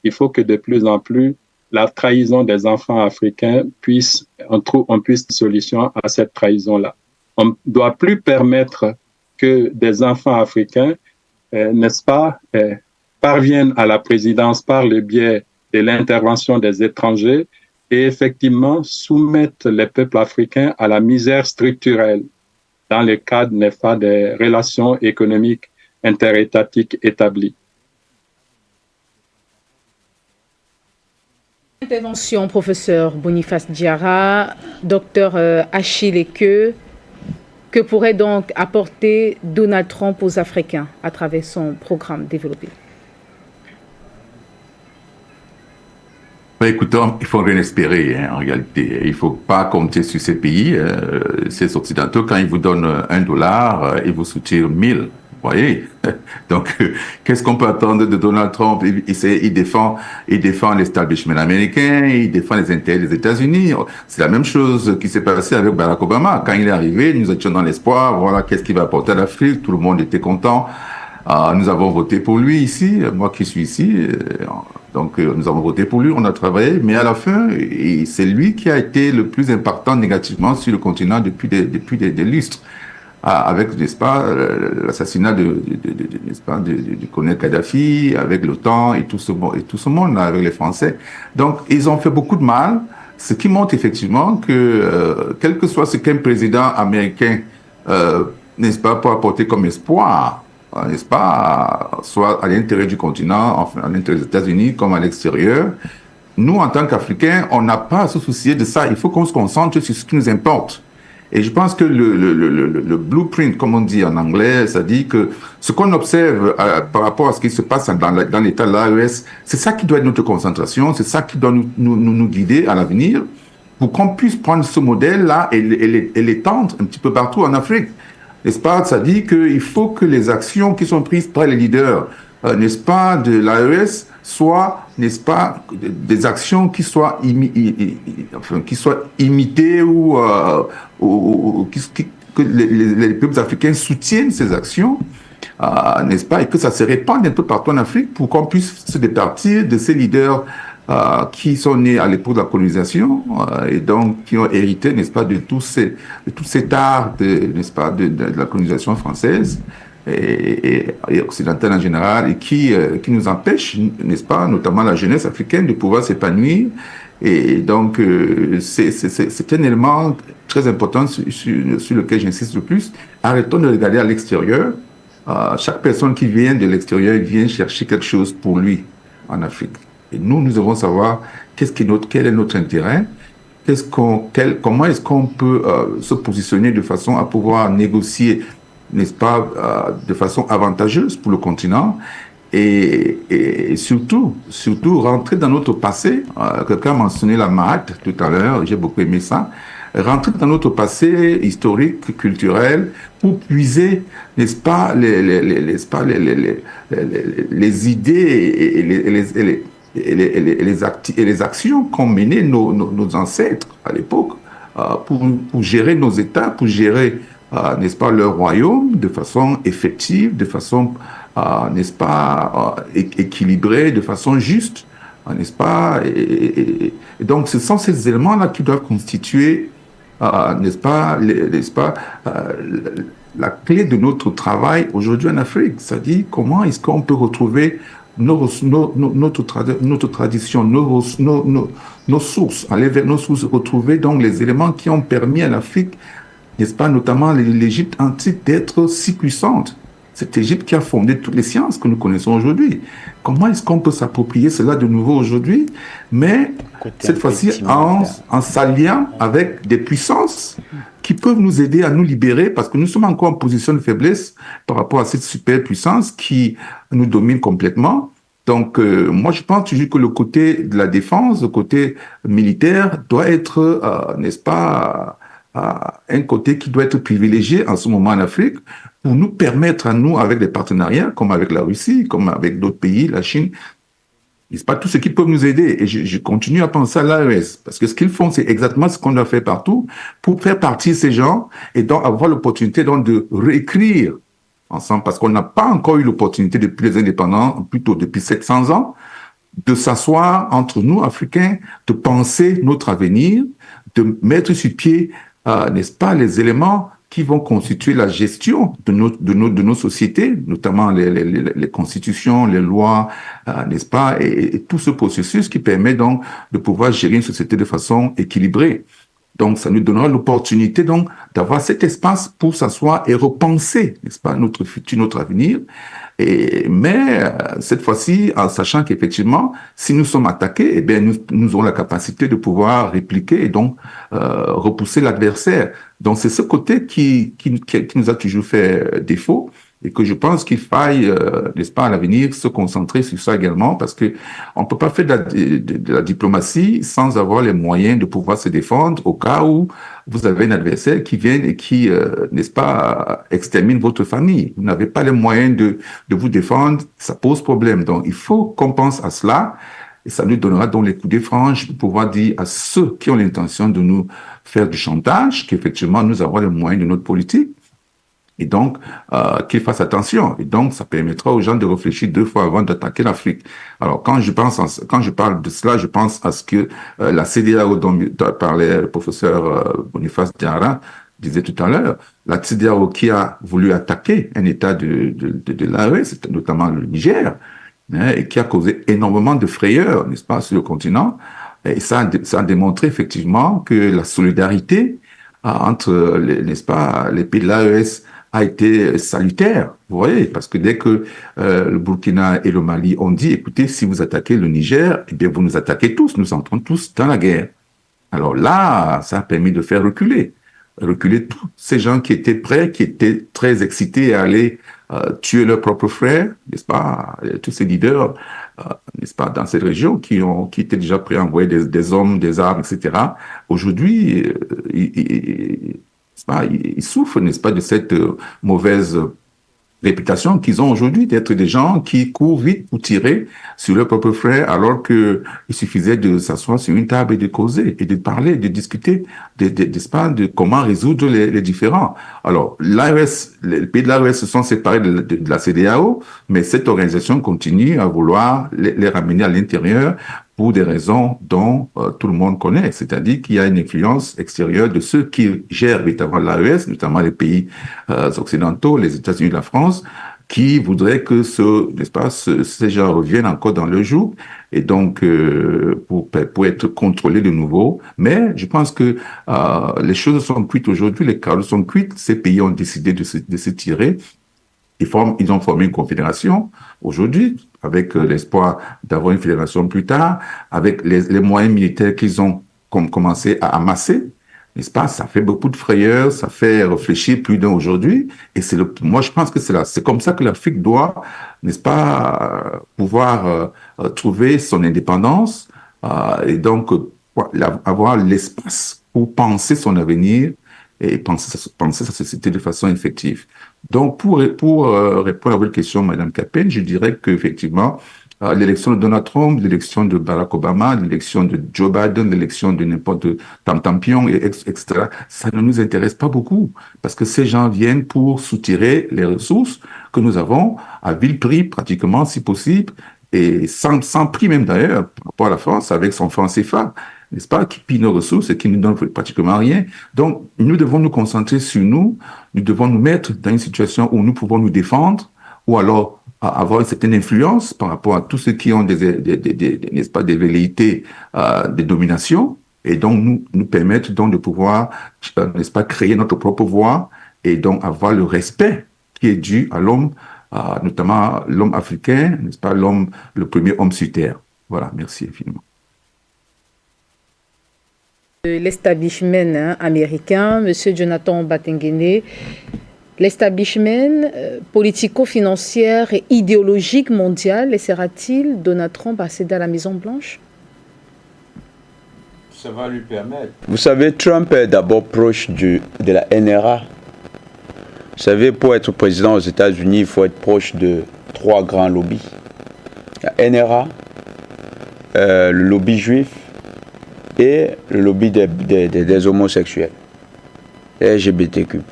il faut que de plus en plus, la trahison des enfants africains on puisse une solution à cette trahison-là. On ne doit plus permettre que des enfants africains, n'est-ce pas, parviennent à la présidence par le biais de l'intervention des étrangers et effectivement soumettent les peuples africains à la misère structurelle dans le cadre, n'est-ce pas, des relations économiques interétatiques établies. Intervention, professeur Boniface Diarra, docteur Achille Eke. Que pourrait donc apporter Donald Trump aux Africains à travers son programme développé? Écoutons, il faut rien espérer, en réalité. Il ne faut pas compter sur ces pays, ces occidentaux. Quand ils vous donnent $1, ils vous soutiennent 1000. voyez? Donc, qu'est-ce qu'on peut attendre de Donald Trump? Il défend l'establishment américain, il défend les intérêts des États-Unis. C'est la même chose qui s'est passée avec Barack Obama. Quand il est arrivé, nous étions dans l'espoir, voilà, qu'est-ce qu'il va apporter à l'Afrique? Tout le monde était content. Nous avons voté pour lui ici, moi qui suis ici. Donc, nous avons voté pour lui, on a travaillé, mais à la fin, c'est lui qui a été le plus impactant négativement sur le continent depuis des lustres. Avec, n'est-ce pas, l'assassinat n'est-ce pas, du colonel Kadhafi, avec l'OTAN et tout ce monde là, avec les Français. Donc, ils ont fait beaucoup de mal, ce qui montre effectivement que, quel que soit ce qu'un président américain, n'est-ce pas, peut apporter comme espoir, n'est-ce pas, soit à l'intérieur du continent, enfin, à l'intérieur des États-Unis, comme à l'extérieur, nous, en tant qu'Africains, on n'a pas à se soucier de ça. Il faut qu'on se concentre sur ce qui nous importe. Et je pense que le blueprint, comme on dit en anglais, ça dit que ce qu'on observe par rapport à ce qui se passe dans l'état de l'AES, c'est ça qui doit être notre concentration, c'est ça qui doit nous guider à l'avenir pour qu'on puisse prendre ce modèle-là et l'étendre un petit peu partout en Afrique. N'est-ce pas? Ça dit qu'il faut que les actions qui sont prises par les leaders, n'est-ce pas, de l'AES soient, n'est-ce pas, des actions qui soient, imitées ou que les peuples africains soutiennent ces actions, n'est-ce pas, et que ça se répande un peu partout en Afrique pour qu'on puisse se départir de ces leaders qui sont nés à l'époque de la colonisation et donc qui ont hérité, n'est-ce pas, de tout cet art, n'est-ce pas, de la colonisation française et occidentale en général, et qui nous empêche, n'est-ce pas, notamment la jeunesse africaine, de pouvoir s'épanouir. Et donc, c'est un élément très important sur lequel j'insiste le plus. Arrêtons de regarder à l'extérieur. Chaque personne qui vient de l'extérieur vient chercher quelque chose pour lui en Afrique. Et nous devons savoir quel est notre intérêt, comment est-ce qu'on peut se positionner de façon à pouvoir négocier, n'est-ce pas, de façon avantageuse pour le continent, et surtout rentrer dans notre passé. Quelqu'un a mentionné la Mahat tout à l'heure, j'ai beaucoup aimé ça. Rentrer dans notre passé historique, culturel, pour puiser, n'est-ce pas, les idées et les actions qu'ont menées nos ancêtres à l'époque pour gérer nos États, pour gérer, n'est-ce pas, leur royaume de façon effective, de façon, n'est-ce pas, équilibrée, de façon juste, n'est-ce pas, et donc ce sont ces éléments-là qui doivent constituer, n'est-ce pas, la clé de notre travail aujourd'hui en Afrique. C'est-à-dire comment est-ce qu'on peut retrouver notre tradition, nos sources, aller vers nos sources, retrouver donc les éléments qui ont permis à l'Afrique, n'est-ce pas, notamment l'Égypte antique, d'être si puissante. Cette Égypte qui a fondé toutes les sciences que nous connaissons aujourd'hui. Comment est-ce qu'on peut s'approprier cela de nouveau aujourd'hui, mais cette fois-ci en s'alliant avec des puissances qui peuvent nous aider à nous libérer, parce que nous sommes encore en position de faiblesse par rapport à cette superpuissance qui nous domine complètement. Donc, moi, je pense toujours que le côté de la défense, le côté militaire, doit être, n'est-ce pas, un côté qui doit être privilégié en ce moment en Afrique pour nous permettre à nous, avec des partenariats, comme avec la Russie, comme avec d'autres pays, la Chine, n'est-ce pas, tout ce qui peut nous aider. Et je continue à penser à l'AES, parce que ce qu'ils font, c'est exactement ce qu'on doit faire partout pour faire partie de ces gens et donc avoir l'opportunité donc de réécrire ensemble, parce qu'on n'a pas encore eu l'opportunité depuis les indépendants, plutôt depuis 700 ans, de s'asseoir entre nous, Africains, de penser notre avenir, de mettre sur pied, n'est-ce pas, les éléments qui vont constituer la gestion de nos sociétés, notamment les constitutions, les lois, n'est-ce pas, et tout ce processus qui permet donc de pouvoir gérer une société de façon équilibrée. Donc, ça nous donnera l'opportunité donc d'avoir cet espace pour s'asseoir et repenser, n'est-ce pas, notre futur, notre avenir. Mais cette fois-ci, en sachant qu'effectivement, si nous sommes attaqués, eh bien, nous aurons la capacité de pouvoir répliquer et donc repousser l'adversaire. Donc, c'est ce côté qui nous a toujours fait défaut. Et que je pense qu'il faille, n'est-ce pas, à l'avenir, se concentrer sur ça également, parce que on peut pas faire de la diplomatie sans avoir les moyens de pouvoir se défendre au cas où vous avez un adversaire qui vient et qui, n'est-ce pas, extermine votre famille. Vous n'avez pas les moyens de vous défendre, ça pose problème. Donc, il faut qu'on pense à cela. Et ça nous donnera donc les coups de franche pour pouvoir dire à ceux qui ont l'intention de nous faire du chantage qu'effectivement, nous avons les moyens de notre politique. Et donc, qu'ils fassent attention. Et donc, ça permettra aux gens de réfléchir 2 fois avant d'attaquer l'Afrique. Alors, quand je parle de cela, je pense à ce que la CEDEAO dont parlait le professeur Boniface Diarra disait tout à l'heure, la CEDEAO qui a voulu attaquer un État de l'AES, notamment le Niger, hein, et qui a causé énormément de frayeur, n'est-ce pas, sur le continent. Et ça a démontré effectivement que la solidarité entre, n'est-ce pas, les pays de l'AES a été salutaire, vous voyez, parce que dès que le Burkina et le Mali ont dit, écoutez, si vous attaquez le Niger, eh bien, vous nous attaquez tous, nous entrons tous dans la guerre. Alors là, ça a permis de faire reculer tous ces gens qui étaient prêts, qui étaient très excités à aller tuer leurs propres frères, n'est-ce pas, tous ces leaders, n'est-ce pas, dans cette région qui étaient déjà prêts à envoyer des hommes, des armes, etc. Aujourd'hui, ils souffrent, n'est-ce pas, de cette mauvaise réputation qu'ils ont aujourd'hui d'être des gens qui courent vite pour tirer sur leurs propres frères, alors que il suffisait de s'asseoir sur une table et de causer, et de parler, de discuter, de comment résoudre les différends. Alors, l'AES, les pays de l'AES se sont séparés de la CEDEAO, mais cette organisation continue à vouloir les ramener à l'intérieur pour des raisons dont tout le monde connaît, c'est-à-dire qu'il y a une influence extérieure de ceux qui gèrent véritablement l'AES, notamment les pays occidentaux, les États-Unis, la France, qui voudraient que n'est-ce pas, ces gens reviennent encore dans le joug, et donc pour être contrôlés de nouveau. Mais je pense que les choses sont cuites aujourd'hui, les cartes sont cuites. Ces pays ont décidé de se tirer. Ils ont formé une confédération aujourd'hui, avec l'espoir d'avoir une fédération plus tard, avec les moyens militaires qu'ils ont commencé à amasser, n'est-ce pas? Ça fait beaucoup de frayeurs, ça fait réfléchir plus d'un aujourd'hui, et moi je pense que c'est comme ça que l'Afrique doit, n'est-ce pas, pouvoir trouver son indépendance, et donc avoir l'espace pour penser son avenir et penser sa société de façon effective. Donc, pour répondre à votre question, Madame Kapene, je dirais qu'effectivement, l'élection de Donald Trump, l'élection de Barack Obama, l'élection de Joe Biden, l'élection de n'importe Tam Tam Pion, etc., ça ne nous intéresse pas beaucoup, parce que ces gens viennent pour soutirer les ressources que nous avons à vil prix, pratiquement, si possible, et sans prix même d'ailleurs, par rapport à la France, avec son franc CFA, n'est-ce pas, qui pille nos ressources et qui ne nous donne pratiquement rien. Donc, nous devons nous concentrer sur nous devons nous mettre dans une situation où nous pouvons nous défendre, ou alors avoir une certaine influence par rapport à tous ceux qui ont n'est-ce pas, des velléités de domination, et donc nous permettre donc de pouvoir, n'est-ce pas, créer notre propre voie, et donc avoir le respect qui est dû à l'homme, notamment l'homme africain, n'est-ce pas, le premier homme sur Terre. Voilà, merci infiniment. L'establishment américain, M. Jonathan Batengene, l'establishment politico-financier et idéologique mondial laissera-t-il Donald Trump accéder à la Maison-Blanche? Ça va lui permettre. Vous savez, Trump est d'abord proche de la NRA. Vous savez, pour être président aux États-Unis, il faut être proche de 3 grands lobbies. La NRA, le lobby juif, et le lobby des homosexuels, les LGBTQ+.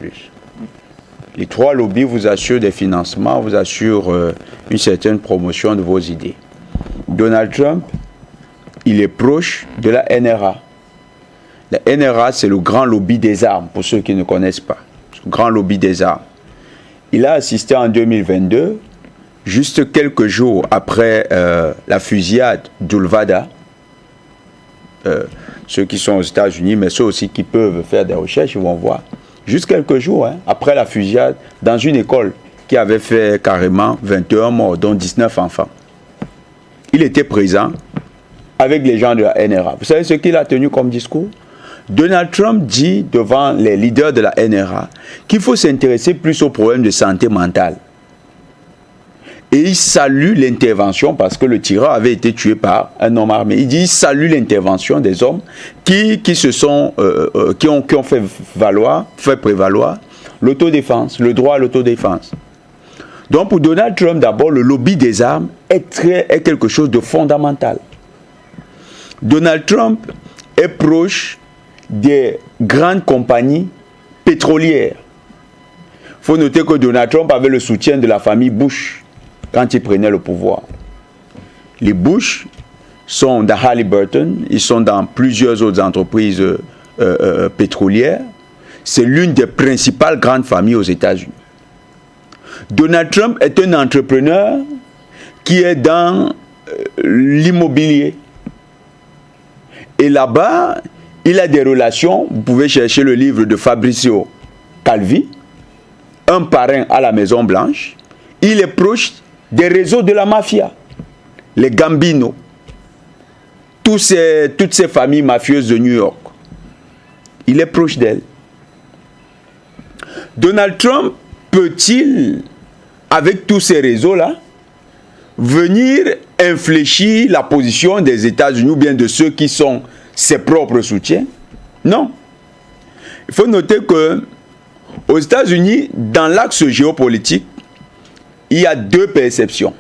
Les 3 lobbies vous assurent des financements, vous assurent une certaine promotion de vos idées. Donald Trump, il est proche de la NRA. La NRA, c'est le grand lobby des armes, pour ceux qui ne connaissent pas. Le grand lobby des armes. Il a assisté en 2022, juste quelques jours après la fusillade d'Ulvada, ceux qui sont aux États-Unis, mais ceux aussi qui peuvent faire des recherches, ils vont voir. Juste quelques jours après la fusillade, dans une école qui avait fait carrément 21 morts, dont 19 enfants. Il était présent avec les gens de la NRA. Vous savez ce qu'il a tenu comme discours? Donald Trump dit devant les leaders de la NRA qu'il faut s'intéresser plus aux problèmes de santé mentale. Et il salue l'intervention, parce que le tireur avait été tué par un homme armé. Il dit, il salue l'intervention des hommes qui ont fait prévaloir l'autodéfense, le droit à l'autodéfense. Donc pour Donald Trump, d'abord, le lobby des armes est quelque chose de fondamental. Donald Trump est proche des grandes compagnies pétrolières. Il faut noter que Donald Trump avait le soutien de la famille Bush quand il prenait le pouvoir. Les Bush sont dans Halliburton, ils sont dans plusieurs autres entreprises pétrolières. C'est l'une des principales grandes familles aux États-Unis. Donald Trump est un entrepreneur qui est dans l'immobilier. Et là-bas, il a des relations, vous pouvez chercher le livre de Fabrizio Calvi, un parrain à la Maison Blanche. Il est proche des réseaux de la mafia, les Gambino, toutes ces familles mafieuses de New York. Il est proche d'elles. Donald Trump peut-il, avec tous ces réseaux-là, venir infléchir la position des États-Unis ou bien de ceux qui sont ses propres soutiens? Non. Il faut noter que aux États-Unis, dans l'axe géopolitique, il y a deux perceptions.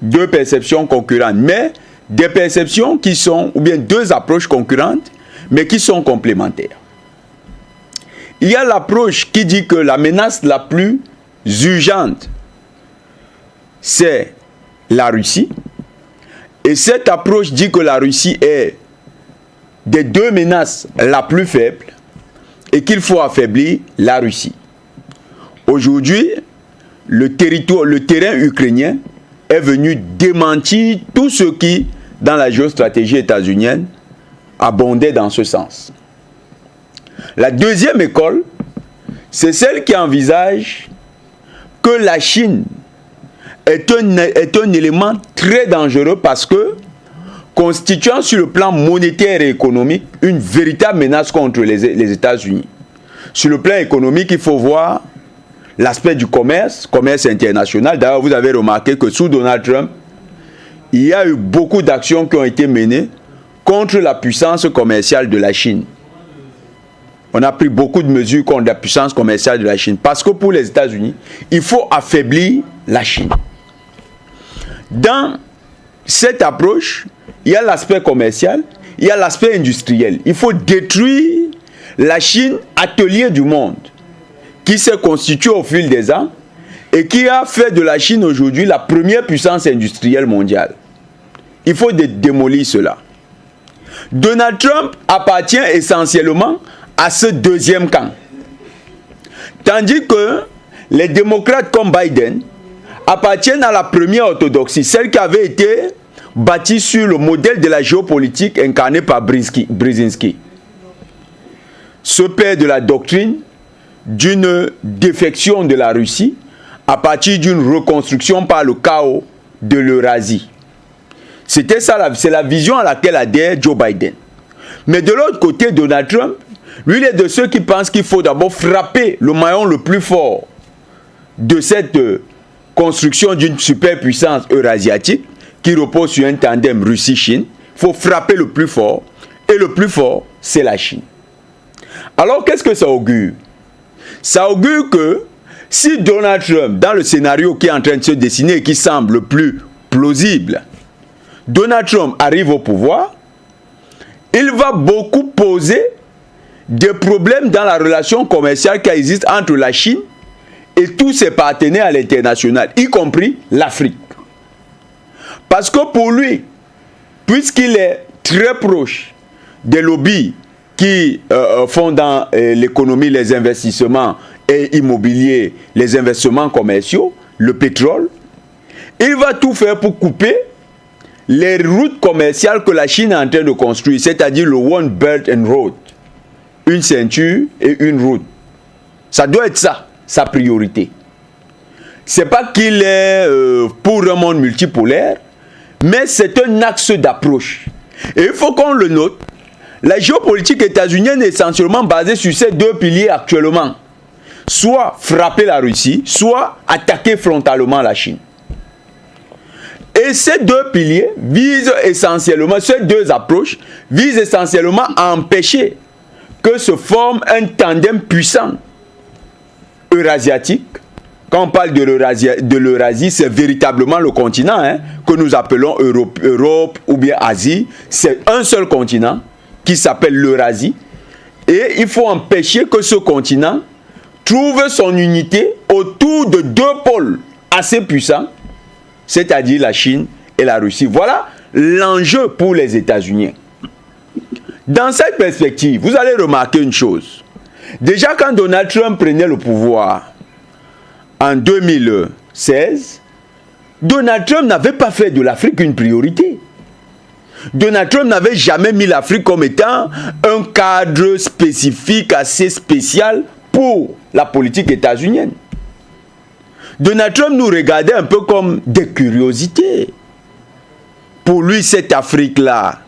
Deux perceptions concurrentes, mais des perceptions qui sont, ou bien deux approches concurrentes, mais qui sont complémentaires. Il y a l'approche qui dit que la menace la plus urgente, c'est la Russie. Et cette approche dit que la Russie est des deux menaces la plus faible et qu'il faut affaiblir la Russie. Aujourd'hui, le terrain ukrainien est venu démentir tout ce qui, dans la géostratégie états-unienne, abondait dans ce sens. La deuxième école, c'est celle qui envisage que la Chine est un élément très dangereux parce que, constituant sur le plan monétaire et économique une véritable menace contre les États-Unis. Sur le plan économique, il faut voir l'aspect du commerce international. D'ailleurs, vous avez remarqué que sous Donald Trump, il y a eu beaucoup d'actions qui ont été menées contre la puissance commerciale de la Chine. On a pris beaucoup de mesures contre la puissance commerciale de la Chine. Parce que pour les États-Unis, il faut affaiblir la Chine. Dans cette approche, il y a l'aspect commercial, il y a l'aspect industriel. Il faut détruire la Chine, atelier du monde, qui s'est constituée au fil des ans et qui a fait de la Chine aujourd'hui la première puissance industrielle mondiale. Il faut démolir cela. Donald Trump appartient essentiellement à ce deuxième camp. Tandis que les démocrates comme Biden appartiennent à la première orthodoxie, celle qui avait été bâtie sur le modèle de la géopolitique incarné par Brzezinski. Ce père de la doctrine d'une défection de la Russie à partir d'une reconstruction par le chaos de l'Eurasie. C'était ça, c'est la vision à laquelle adhère Joe Biden. Mais de l'autre côté, Donald Trump, lui, il est de ceux qui pensent qu'il faut d'abord frapper le maillon le plus fort de cette construction d'une superpuissance eurasiatique qui repose sur un tandem Russie-Chine. Il faut frapper le plus fort, et le plus fort, c'est la Chine. Alors, qu'est-ce que ça augure? Ça augure que si Donald Trump, dans le scénario qui est en train de se dessiner et qui semble le plus plausible, Donald Trump arrive au pouvoir, il va beaucoup poser des problèmes dans la relation commerciale qui existe entre la Chine et tous ses partenaires à l'international, y compris l'Afrique. Parce que pour lui, puisqu'il est très proche des lobbies qui font dans l'économie les investissements et immobiliers, les investissements commerciaux, le pétrole, il va tout faire pour couper les routes commerciales que la Chine est en train de construire, c'est-à-dire le One Belt and Road, une ceinture et une route. Ça doit être ça, sa priorité. C'est pas qu'il est pour un monde multipolaire, mais c'est un axe d'approche. Et il faut qu'on le note, la géopolitique états-unienne est essentiellement basée sur ces deux piliers actuellement. soit frapper la Russie, soit attaquer frontalement la Chine. Et ces deux piliers visent essentiellement, ces deux approches visent essentiellement à empêcher que se forme un tandem puissant eurasiatique. Quand on parle de l'Eurasie, c'est véritablement le continent que nous appelons Europe ou bien Asie. C'est un seul continent qui s'appelle l'Eurasie. Et il faut empêcher que ce continent trouve son unité autour de deux pôles assez puissants, c'est-à-dire la Chine et la Russie. Voilà l'enjeu pour les États-Unis. Dans cette perspective, vous allez remarquer une chose. Déjà, quand Donald Trump prenait le pouvoir en 2016, Donald Trump n'avait pas fait de l'Afrique une priorité. Donald Trump n'avait jamais mis l'Afrique comme étant un cadre spécifique, assez spécial pour la politique états-unienne. Donald Trump nous regardait un peu comme des curiosités. Pour lui, cette Afrique-là,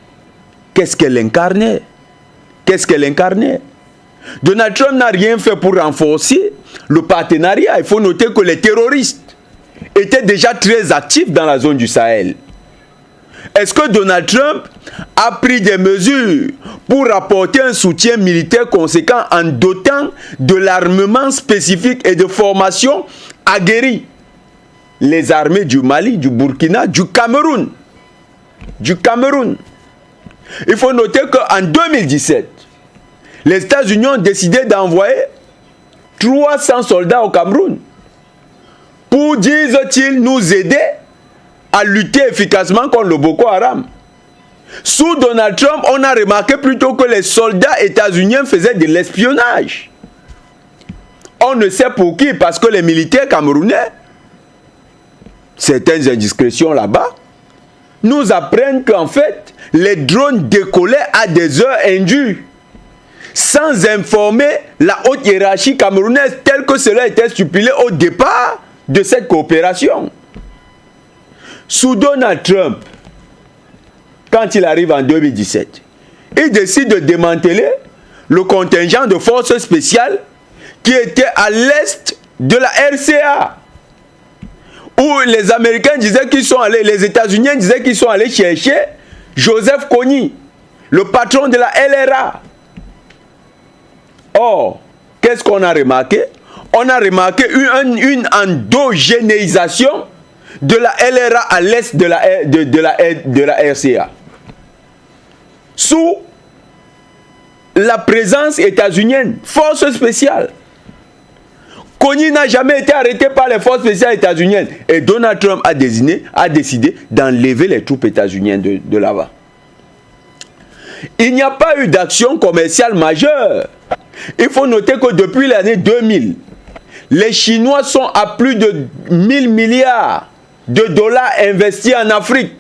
qu'est-ce qu'elle incarnait? Qu'est-ce qu'elle incarnait? Donald Trump n'a rien fait pour renforcer le partenariat. Il faut noter que les terroristes étaient déjà très actifs dans la zone du Sahel. Est-ce que Donald Trump a pris des mesures pour apporter un soutien militaire conséquent en dotant de l'armement spécifique et de formation aguerrie les armées du Mali, du Burkina, du Cameroun? Il faut noter qu'en 2017, les États-Unis ont décidé d'envoyer 300 soldats au Cameroun pour, disent-ils, nous aider à lutter efficacement contre le Boko Haram. Sous Donald Trump, on a remarqué plutôt que les soldats états-uniens faisaient de l'espionnage. On ne sait pour qui, parce que les militaires camerounais, certaines indiscrétions là-bas, nous apprennent qu'en fait, les drones décollaient à des heures indues, sans informer la haute hiérarchie camerounaise, tel que cela était stipulé au départ de cette coopération. Sous Donald Trump, quand il arrive en 2017, il décide de démanteler le contingent de forces spéciales qui était à l'est de la RCA, où les Américains disaient qu'ils sont allés, les États-Unis disaient qu'ils sont allés chercher Joseph Kony, le patron de la LRA. Or, qu'est-ce qu'on a remarqué? On a remarqué une endogénéisation de la LRA à l'est de la RCA. Sous la présence états-unienne, force spéciale. Kony n'a jamais été arrêté par les forces spéciales états-uniennes. Et Donald Trump a décidé d'enlever les troupes états-uniennes de là-bas. Il n'y a pas eu d'action commerciale majeure. Il faut noter que depuis l'année 2000, les Chinois sont à plus de 1000 milliards de dollars investis en Afrique.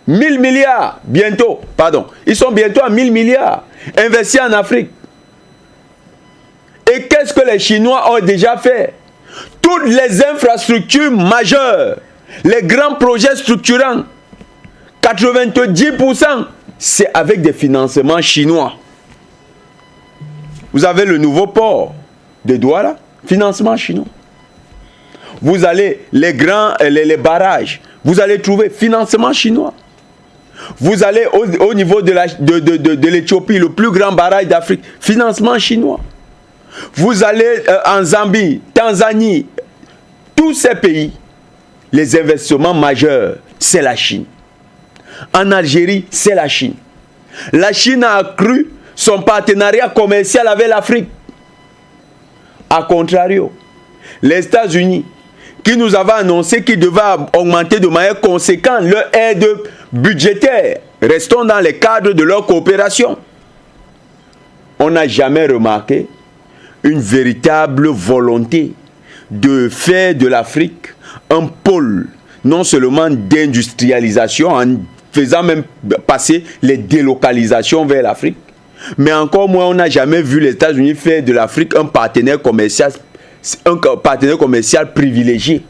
1000 milliards, bientôt, pardon. Ils sont bientôt à 1000 milliards investis en Afrique. Et qu'est-ce que les Chinois ont déjà fait? Toutes les infrastructures majeures, les grands projets structurants, 90%, c'est avec des financements chinois. Vous avez le nouveau port de Douala, financement chinois. Vous allez les barrages, vous allez trouver financement chinois. Vous allez au niveau de l'Éthiopie, le plus grand barrage d'Afrique, financement chinois. Vous allez en Zambie, Tanzanie, tous ces pays, les investissements majeurs, c'est la Chine. En Algérie, c'est la Chine. La Chine a accru son partenariat commercial avec l'Afrique. A contrario, les États-Unis, qui nous avaient annoncé qu'ils devaient augmenter de manière conséquente leur aide budgétaire, restons dans les cadres de leur coopération. On n'a jamais remarqué une véritable volonté de faire de l'Afrique un pôle, non seulement d'industrialisation, en faisant même passer les délocalisations vers l'Afrique, mais encore moins, on n'a jamais vu les États-Unis faire de l'Afrique un partenaire commercial privilégié.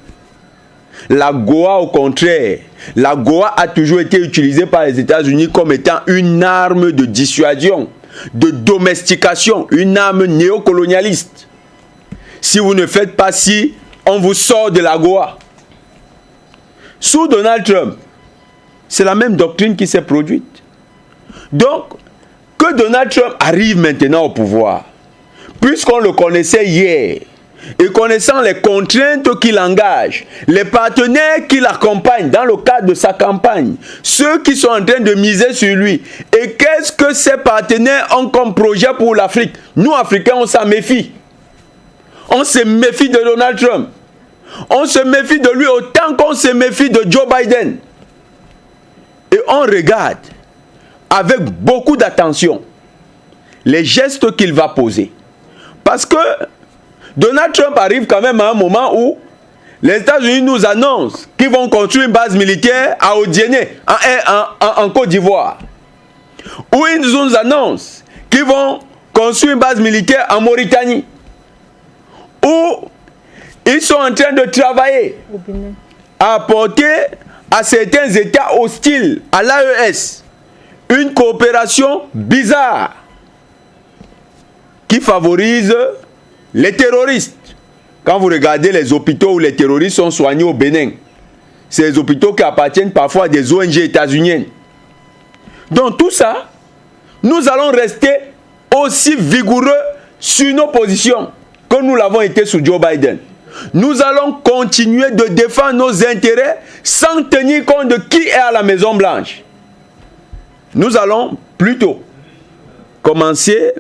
La Goa, au contraire, la Goa a toujours été utilisée par les États-Unis comme étant une arme de dissuasion, de domestication, une arme néocolonialiste. Si vous ne faites pas ci, on vous sort de la Goa. Sous Donald Trump, c'est la même doctrine qui s'est produite. Donc, que Donald Trump arrive maintenant au pouvoir, puisqu'on le connaissait hier, et connaissant les contraintes qu'il engage, les partenaires qui l'accompagnent dans le cadre de sa campagne, ceux qui sont en train de miser sur lui, et qu'est-ce que ces partenaires ont comme projet pour l'Afrique? Nous, Africains, on s'en méfie. On se méfie de Donald Trump. On se méfie de lui autant qu'on se méfie de Joe Biden. Et on regarde avec beaucoup d'attention les gestes qu'il va poser. Parce que Donald Trump arrive quand même à un moment où les États-Unis nous annoncent qu'ils vont construire une base militaire à Odiéné, en Côte d'Ivoire. Où ils nous annoncent qu'ils vont construire une base militaire en Mauritanie. Où ils sont en train de travailler à apporter à certains États hostiles à l'AES une coopération bizarre qui favorise les terroristes. Quand vous regardez les hôpitaux où les terroristes sont soignés au Bénin, c'est les hôpitaux qui appartiennent parfois à des ONG états-uniennes. Donc tout ça, nous allons rester aussi vigoureux sur nos positions que nous l'avons été sous Joe Biden. Nous allons continuer de défendre nos intérêts sans tenir compte de qui est à la Maison Blanche. Nous allons plutôt commencer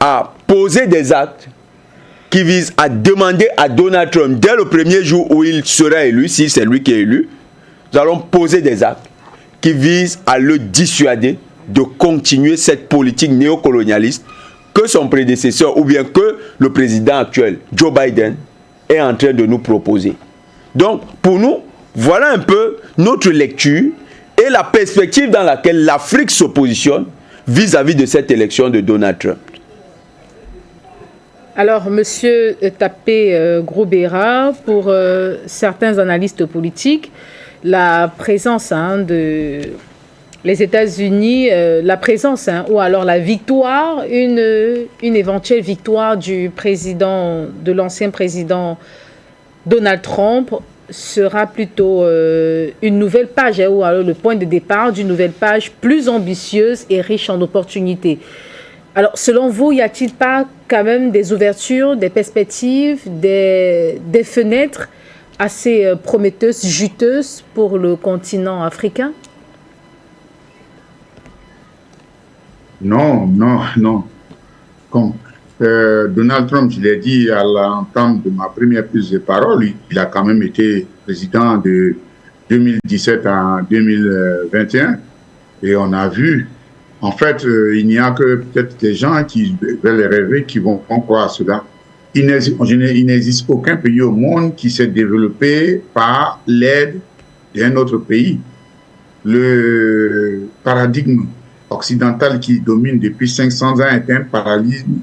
à poser des actes qui visent à demander à Donald Trump, dès le premier jour où il sera élu, si c'est lui qui est élu, nous allons poser des actes qui visent à le dissuader de continuer cette politique néocolonialiste que son prédécesseur ou bien que le président actuel, Joe Biden, est en train de nous proposer. Donc, pour nous, voilà un peu notre lecture et la perspective dans laquelle l'Afrique se positionne vis-à-vis de cette élection de Donald Trump. Alors, Monsieur Tapé Grobera, pour certains analystes politiques, la présence de les États-Unis, la présence ou alors la victoire, une éventuelle victoire du président, de l'ancien président Donald Trump sera plutôt une nouvelle page, ou alors le point de départ d'une nouvelle page plus ambitieuse et riche en opportunités. Alors, selon vous, y a-t-il pas quand même des ouvertures, des perspectives, des fenêtres assez prometteuses, juteuses pour le continent africain? Non. Comme Donald Trump, je l'ai dit à l'entame de ma première prise de parole, il a quand même été président de 2017 à 2021. Et on a vu, en fait, il n'y a que peut-être des gens qui veulent rêver, qui vont croire cela. Il n'existe aucun pays au monde qui s'est développé par l'aide d'un autre pays. Le paradigme occidental qui domine depuis 500 ans est un paradigme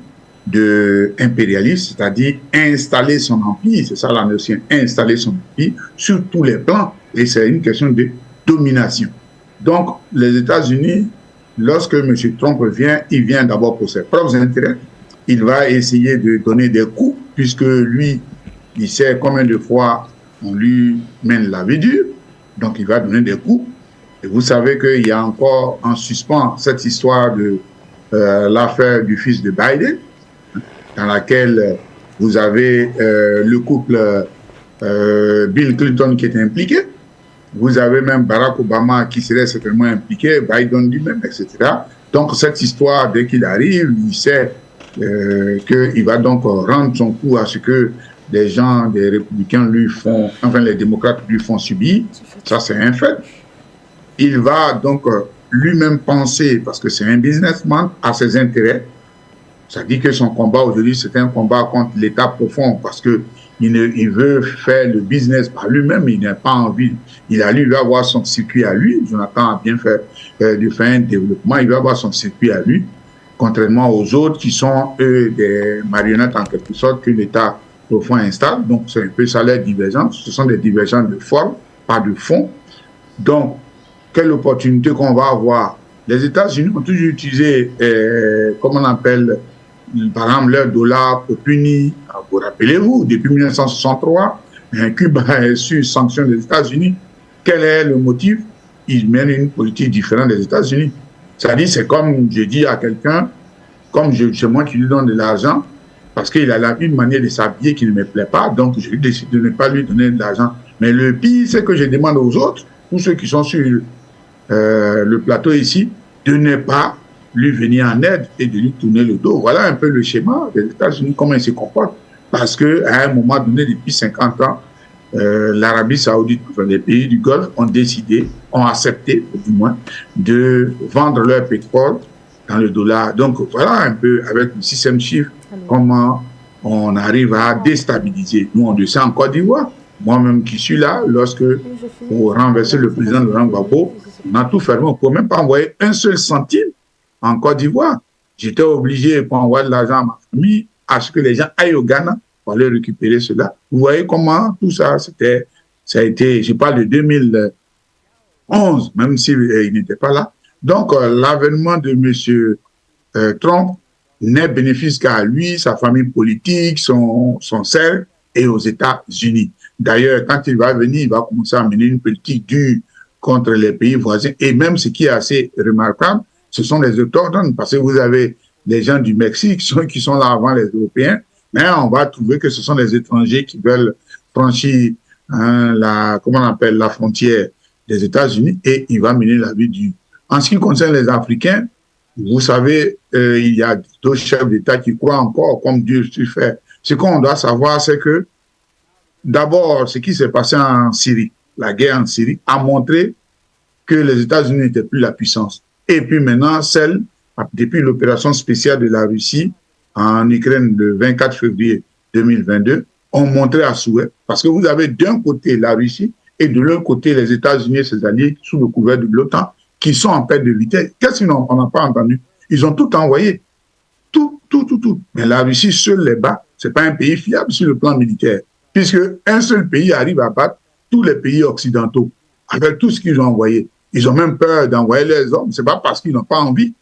de impérialisme, c'est-à-dire installer son empire, c'est ça la notion, installer son empire sur tous les plans, et c'est une question de domination. Donc, les États-Unis, lorsque M. Trump vient, il vient d'abord pour ses propres intérêts, il va essayer de donner des coups, puisque lui, il sait combien de fois on lui mène la vie dure, donc il va donner des coups. Et vous savez qu'il y a encore en suspens cette histoire de l'affaire du fils de Biden, dans laquelle vous avez le couple Bill Clinton qui est impliqué. Vous avez même Barack Obama qui serait certainement impliqué, Biden lui-même, etc. Donc cette histoire, dès qu'il arrive, il sait qu'il va donc rendre son coup à ce que les gens, des républicains lui font, enfin les démocrates lui font subir. Ça, c'est un fait. Il va donc lui-même penser, parce que c'est un businessman, à ses intérêts. Ça dit que son combat aujourd'hui, c'est un combat contre l'État profond, parce que il veut faire le business par lui-même, il n'a pas envie. Il veut avoir son circuit à lui. Jonathan a bien fait de faire un développement. Il veut avoir son circuit à lui, contrairement aux autres qui sont, eux, des marionnettes en quelque sorte que l'État profond installe. Donc, c'est un peu ça les divergences. Ce sont des divergences de forme, pas de fond. Donc, quelle opportunité qu'on va avoir. Les États-Unis ont toujours utilisé, comment on appelle, par exemple, leur dollar au puni. Vous rappelez-vous, depuis 1963, Cuba est sous sanction des États-Unis. Quel est le motif? Ils mènent une politique différente des États-Unis. C'est-à-dire, c'est comme je dis à quelqu'un, comme c'est moi qui lui donne de l'argent, parce qu'il a une manière de s'habiller qui ne me plaît pas, donc je décide de ne pas lui donner de l'argent. Mais le pire, c'est que je demande aux autres, tous ceux qui sont sur le plateau ici, de ne pas lui venir en aide et de lui tourner le dos. Voilà un peu le schéma des États-Unis, comment ils se comportent. Parce qu'à un moment donné, depuis 50 ans, l'Arabie Saoudite, les pays du Golfe ont décidé, ont accepté, du moins, de vendre leur pétrole dans le dollar. Donc voilà un peu, avec le système chiffre, comment on arrive à déstabiliser. Nous, on le sait en Côte d'Ivoire. Moi-même qui suis là, lorsque pour renverser le président Laurent Gbagbo, on a tout fermé. On ne peut même pas envoyer un seul centime en Côte d'Ivoire. J'étais obligé pour envoyer de l'argent à ma famille, à ce que les gens aillent au Ghana pour aller récupérer cela. Vous voyez comment tout ça, ça a été, je parle de 2011, même s'il n'était pas là. Donc, l'avènement de M. Trump n'est bénéfice qu'à lui, sa famille politique, son cercle et aux États-Unis. D'ailleurs, quand il va venir, il va commencer à mener une politique dure contre les pays voisins. Et même ce qui est assez remarquable, ce sont les autochtones, parce que vous avez les gens du Mexique qui sont là avant les Européens, mais on va trouver que ce sont les étrangers qui veulent franchir comment on appelle, la frontière des États-Unis, et il va mener la vie dure. En ce qui concerne les Africains, vous savez, il y a d'autres chefs d'État qui croient encore, comme Dieu sait faire. Ce qu'on doit savoir, c'est que d'abord, ce qui s'est passé en Syrie, la guerre en Syrie, a montré que les États-Unis n'étaient plus la puissance. Et puis maintenant, depuis l'opération spéciale de la Russie en Ukraine le 24 février 2022, ont montré à souhait, parce que vous avez d'un côté la Russie et de l'autre côté les États-Unis et ses alliés sous le couvert de l'OTAN qui sont en perte de vitesse. Qu'est-ce qu'on n'a pas entendu? Ils ont tout envoyé. Tout. Mais la Russie seule les bat. Ce n'est pas un pays fiable sur le plan militaire, puisque un seul pays arrive à battre tous les pays occidentaux avec tout ce qu'ils ont envoyé. Ils ont même peur d'envoyer leurs hommes. Ce n'est pas parce qu'ils n'ont pas envie.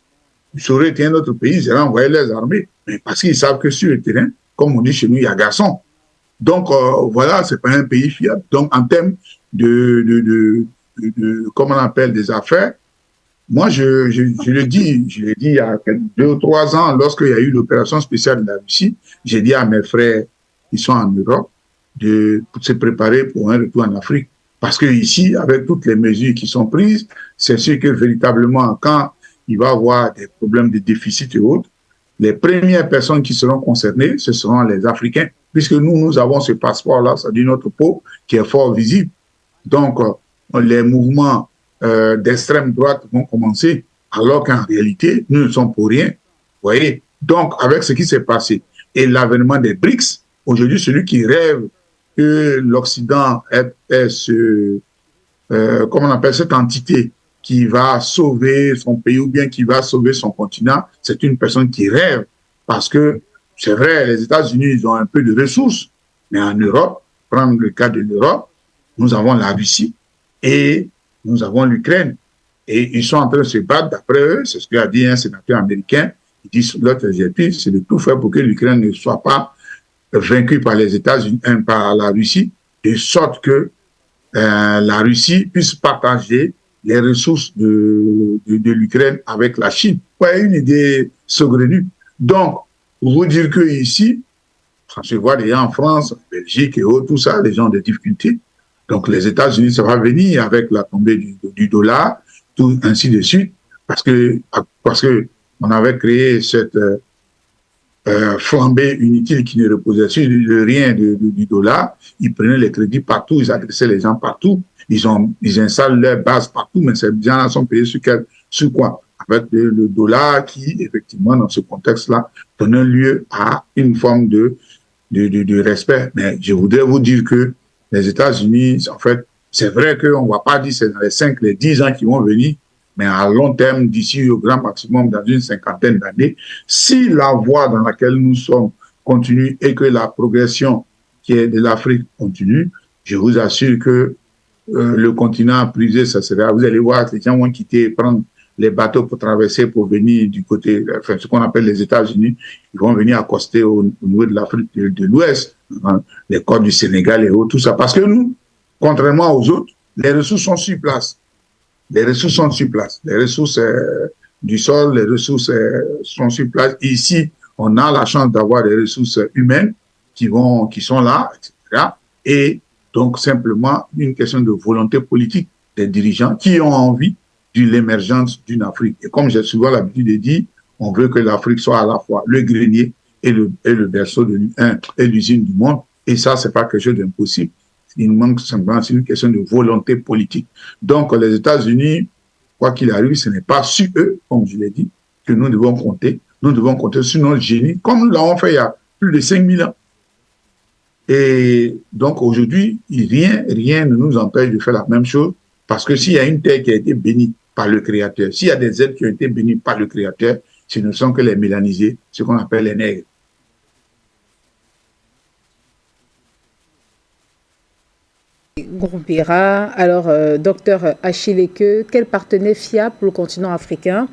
Ça aurait été un autre pays, ils auraient envoyé leurs armées. Mais parce qu'ils savent que sur le terrain, comme on dit chez nous, il y a garçon. Donc, voilà, ce n'est pas un pays fiable. Donc, en termes comment on appelle, des affaires, moi, je l'ai dit il y a 2 ou 3 ans, lorsqu'il y a eu l'opération spéciale de la Russie, j'ai dit à mes frères qui sont en Europe de se préparer pour un retour en Afrique. Parce que ici, avec toutes les mesures qui sont prises, c'est sûr que véritablement, quand il va y avoir des problèmes de déficit et autres, les premières personnes qui seront concernées, ce seront les Africains, puisque nous avons ce passeport-là, c'est-à-dire notre peau, qui est fort visible. Donc, les mouvements d'extrême droite vont commencer, alors qu'en réalité, nous ne sommes pour rien. Vous voyez? Donc, avec ce qui s'est passé et l'avènement des BRICS, aujourd'hui, celui qui rêve que l'Occident est comment on appelle cette entité qui va sauver son pays ou bien qui va sauver son continent, c'est une personne qui rêve. Parce que, c'est vrai, les États-Unis, ils ont un peu de ressources, mais en Europe, prendre le cas de l'Europe, nous avons la Russie et nous avons l'Ukraine. Et ils sont en train de se battre, d'après eux, c'est ce qu'a dit un sénateur américain, il dit l'autre objectif, c'est de tout faire pour que l'Ukraine ne soit pas vaincue par les États-Unis, par la Russie, de sorte que la Russie puisse partager les ressources de l'Ukraine avec la Chine. Ouais, une idée saugrenue. Donc, pour vous dire que ici, quand je vois des gens en France, en Belgique et autres, tout ça, les gens ont des difficultés. Donc, les États-Unis, ça va venir avec la tombée du dollar, tout ainsi de suite, parce que on avait créé cette flambée inutile qui ne reposait sur rien du dollar. Ils prenaient les crédits partout, ils adressaient les gens partout, ils installent leur base partout, mais ces gens-là sont payés sur quoi? Avec le dollar qui, effectivement, dans ce contexte-là, donnait lieu à une forme de respect. Mais je voudrais vous dire que les États-Unis, en fait, c'est vrai qu'on ne va pas dire que c'est dans les 5, les 10 ans qui vont venir, mais à long terme, d'ici au grand maximum, dans une 50aine d'années, si la voie dans laquelle nous sommes continue et que la progression qui est de l'Afrique continue, je vous assure que le continent prisé, ça sera, vous allez voir, les gens vont quitter, prendre les bateaux pour traverser, pour venir du côté, enfin, ce qu'on appelle les États-Unis, ils vont venir accoster au niveau de l'Afrique de l'Ouest, hein, les côtes du Sénégal et autres, tout ça. Parce que nous, contrairement aux autres, les ressources sont sur place. Les ressources sont sur place. Les ressources du sol, les ressources sont sur place. Et ici, on a la chance d'avoir des ressources humaines qui sont là, etc. Et donc, simplement, une question de volonté politique des dirigeants qui ont envie de l'émergence d'une Afrique. Et comme j'ai souvent l'habitude de dire, on veut que l'Afrique soit à la fois le grenier et le berceau et l'usine du monde. Et ça, c'est pas quelque chose d'impossible. Il manque simplement, c'est une question de volonté politique. Donc, les États-Unis, quoi qu'il arrive, ce n'est pas sur eux, comme je l'ai dit, que nous devons compter. Nous devons compter sur notre génie, comme nous l'avons fait il y a plus de 5000 ans. Et donc, aujourd'hui, rien ne nous empêche de faire la même chose, parce que s'il y a une terre qui a été bénie par le Créateur, s'il y a des êtres qui ont été bénis par le Créateur, ce ne sont que les mélanisés, ce qu'on appelle les nègres. Goumbera, alors docteur Achille Eke, quel partenaire fiable pour le continent africain?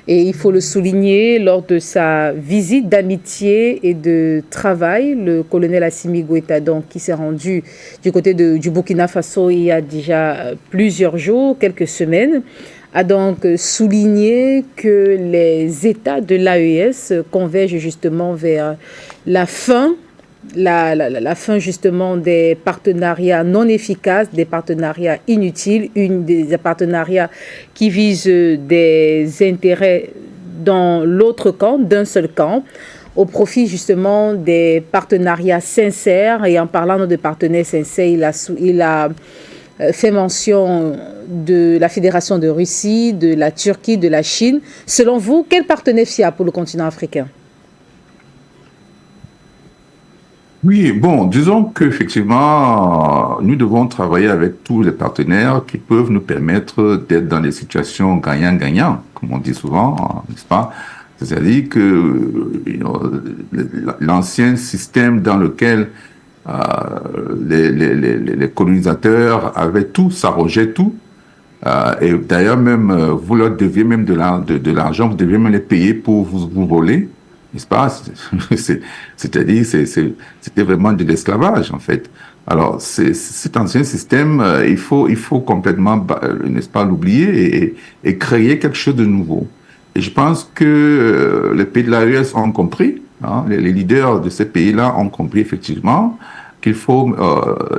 Et il faut le souligner, lors de sa visite d'amitié et de travail, le colonel Assimi Goïta, donc, qui s'est rendu du côté du Burkina Faso il y a déjà plusieurs jours, quelques semaines, a donc souligné que les États de l'AES convergent justement vers la fin justement des partenariats non efficaces, des partenariats inutiles, des partenariats qui visent des intérêts dans l'autre camp, d'un seul camp, au profit justement des partenariats sincères. Et en parlant de partenaires sincères, il a fait mention de la Fédération de Russie, de la Turquie, de la Chine. Selon vous, quel partenaire fiable pour le continent africain? Oui, bon, disons qu'effectivement, nous devons travailler avec tous les partenaires qui peuvent nous permettre d'être dans des situations gagnant-gagnant, comme on dit souvent, n'est-ce pas? C'est-à-dire que l'ancien système dans lequel les colonisateurs avaient tout, s'arrogeaient tout, et d'ailleurs même, vous leur deviez même de l'argent, vous deviez même les payer pour vous voler, n'est-ce pas? C'est-à-dire, c'était vraiment de l'esclavage, en fait. Alors, cet ancien système, il faut complètement, n'est-ce pas, l'oublier et créer quelque chose de nouveau. Et je pense que les pays de l'AES ont compris, hein, les leaders de ces pays-là ont compris effectivement qu'il faut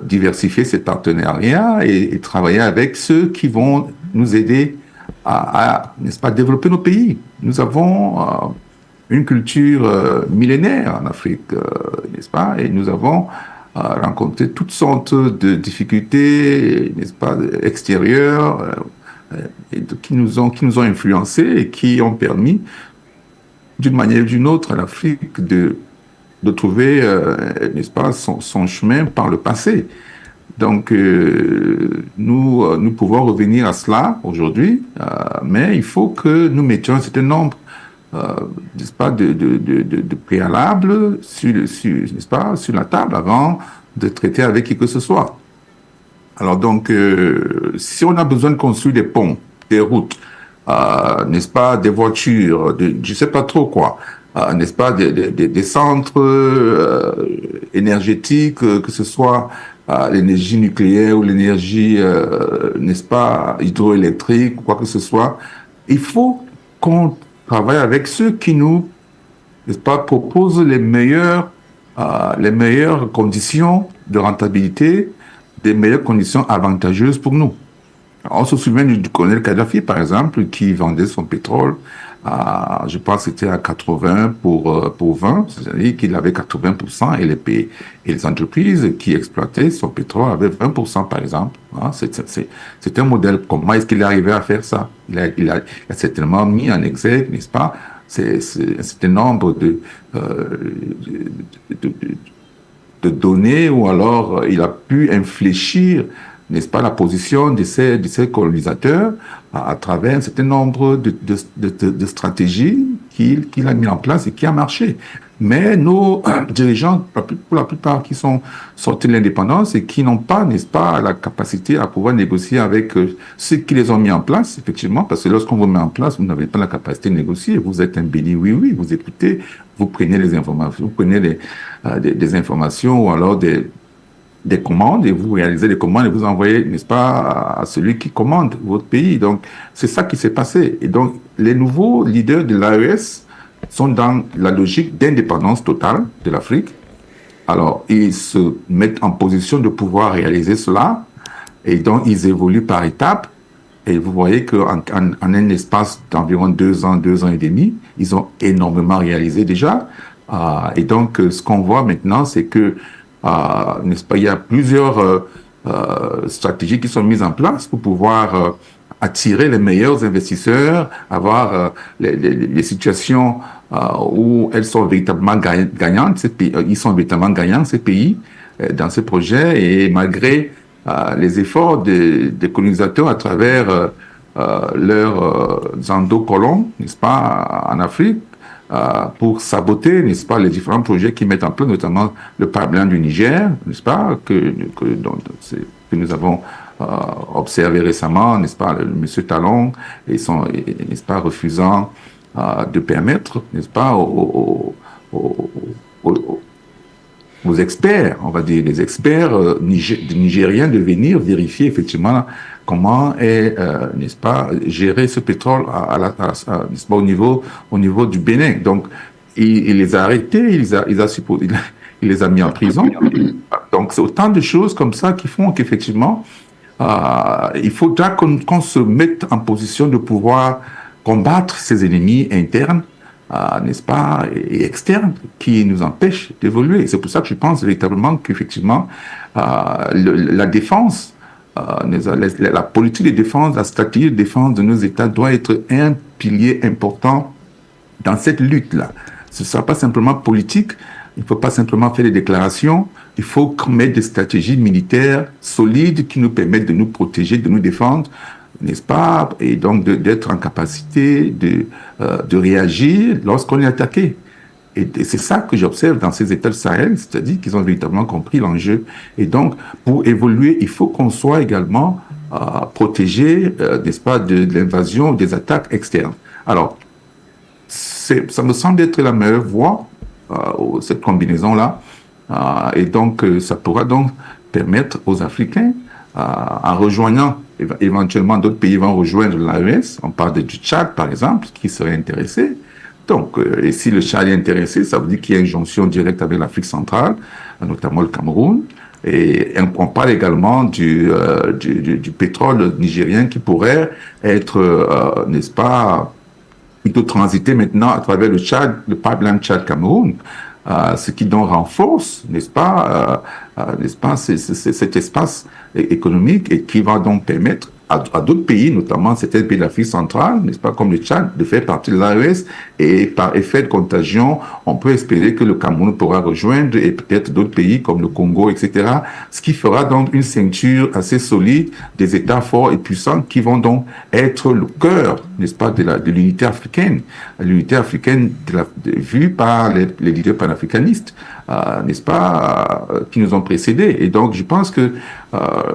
diversifier ces partenariats et travailler avec ceux qui vont nous aider à n'est-ce pas, développer nos pays. Nous avons une culture millénaire en Afrique, n'est-ce pas? Et nous avons rencontré toutes sortes de difficultés, n'est-ce pas, extérieures, qui nous ont influencés et qui ont permis, d'une manière ou d'une autre, à l'Afrique de trouver, n'est-ce pas, son chemin par le passé. Donc, nous pouvons revenir à cela aujourd'hui, mais il faut que nous mettions un certain nombre n'est-ce pas, de préalables n'est-ce pas, sur la table avant de traiter avec qui que ce soit. Alors donc, si on a besoin de construire des ponts, des routes, n'est-ce pas, des voitures, je sais pas trop quoi, n'est-ce pas, des centres énergétiques, que ce soit l'énergie nucléaire ou l'énergie, n'est-ce pas, hydroélectrique ou quoi que ce soit, il faut qu'on travaille avec ceux qui nous, n'est-ce pas, proposent les meilleures conditions de rentabilité, des meilleures conditions avantageuses pour nous. On se souvient du colonel Kadhafi, par exemple, qui vendait son pétrole je pense que c'était à 80 pour 20, c'est-à-dire qu'il avait 80% et les pays et les entreprises qui exploitaient son pétrole avaient 20%, par exemple. C'est un modèle. Comment est-ce qu'il est arrivé à faire ça? Il a certainement mis en exergue, n'est-ce pas, c'est un certain nombre de données, ou alors il a pu infléchir, n'est-ce pas, la position de ces colonisateurs à travers un certain nombre de stratégies qu'il a mis en place et qui a marché. Mais nos dirigeants, pour la plupart, qui sont sortis de l'indépendance et qui n'ont pas, n'est-ce pas, la capacité à pouvoir négocier avec ceux qui les ont mis en place, effectivement, parce que lorsqu'on vous met en place, vous n'avez pas la capacité de négocier, vous êtes un béni, oui, vous écoutez, vous prenez les informations, vous prenez des informations ou alors des commandes et vous réalisez les commandes et vous envoyez, n'est-ce pas, à celui qui commande votre pays. Donc, c'est ça qui s'est passé. Et donc, les nouveaux leaders de l'AES sont dans la logique d'indépendance totale de l'Afrique. Alors, ils se mettent en position de pouvoir réaliser cela et donc ils évoluent par étapes. Et vous voyez qu'en un espace d'environ 2 ans et demi, ils ont énormément réalisé déjà. Et donc, ce qu'on voit maintenant, c'est que, n'est-ce pas, il y a plusieurs stratégies qui sont mises en place pour pouvoir attirer les meilleurs investisseurs, avoir les situations où elles sont véritablement gagnantes. Ils sont véritablement gagnants, ces pays, dans ces projets. Et malgré les efforts des colonisateurs à travers leurs endocolons, n'est-ce pas, en Afrique, pour saboter, n'est-ce pas, les différents projets qu'ils mettent en place, notamment le pipeline du Niger, n'est-ce pas, que nous avons observé récemment, n'est-ce pas, M. Talon, n'est-ce pas, refusant de permettre, n'est-ce pas, aux experts, on va dire, les experts nigériens de venir vérifier effectivement comment est, n'est-ce pas, gérer ce pétrole n'est-ce pas, au niveau du Bénin. Donc, il les a arrêtés, il les a mis en prison. Donc, c'est autant de choses comme ça qui font qu'effectivement, il faudra qu'on se mette en position de pouvoir combattre ces ennemis internes, n'est-ce pas, et externes, qui nous empêchent d'évoluer. C'est pour ça que je pense véritablement qu'effectivement, la défense, la politique de défense, la stratégie de défense de nos États doit être un pilier important dans cette lutte-là. Ce ne sera pas simplement politique, il ne faut pas simplement faire des déclarations, il faut qu'on mette des stratégies militaires solides qui nous permettent de nous protéger, de nous défendre, n'est-ce pas, et donc d'être en capacité de réagir lorsqu'on est attaqué. Et c'est ça que j'observe dans ces États du Sahel, c'est-à-dire qu'ils ont véritablement compris l'enjeu. Et donc, pour évoluer, il faut qu'on soit également protégé, n'est-ce pas, de l'invasion, des attaques externes. Alors, ça me semble être la meilleure voie, cette combinaison-là. Et donc, ça pourra donc permettre aux Africains, en rejoignant, éventuellement d'autres pays vont rejoindre l'AES, on parle du Tchad par exemple, qui serait intéressé. Donc, et si le Tchad est intéressé, ça veut dire qu'il y a une jonction directe avec l'Afrique centrale, notamment le Cameroun. Et on parle également du pétrole nigérien qui pourrait être, n'est-ce pas, plutôt transité maintenant à travers le Tchad, le pipeline Tchad-Cameroun. Ce qui donc renforce, n'est-ce pas, cet espace économique et qui va donc permettre à d'autres pays, notamment certains pays de l'Afrique centrale, n'est-ce pas, comme le Tchad, de faire partie de l'AES, et par effet de contagion, on peut espérer que le Cameroun pourra rejoindre et peut-être d'autres pays comme le Congo, etc. Ce qui fera donc une ceinture assez solide des États forts et puissants qui vont donc être le cœur, n'est-ce pas, de l'unité africaine vue par les leaders panafricanistes, n'est-ce pas, qui nous ont précédés. Et donc, je pense que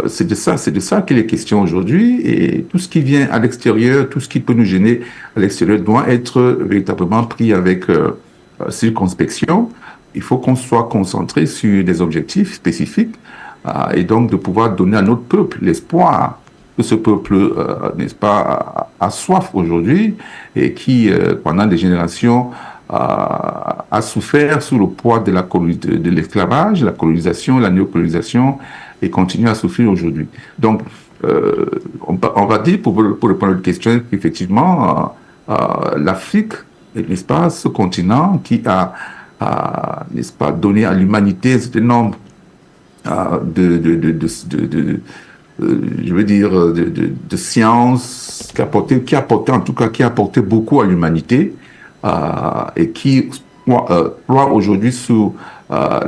c'est de ça qu'il est question aujourd'hui. Et tout ce qui vient à l'extérieur, tout ce qui peut nous gêner à l'extérieur doit être véritablement pris avec circonspection. Il faut qu'on soit concentré sur des objectifs spécifiques et donc de pouvoir donner à notre peuple l'espoir que ce peuple, n'est-ce pas, a soif aujourd'hui et qui, pendant des générations, a souffert sous le poids de l'esclavage, la colonisation, la néocolonisation, et continue à souffrir aujourd'hui. Donc, on va dire, pour répondre à votre question, qu'effectivement, l'Afrique, n'est-ce pas, ce continent qui a, n'est-ce pas, donné à l'humanité un certain nombre de sciences, qui a apporté beaucoup à l'humanité, et qui ploie aujourd'hui sous,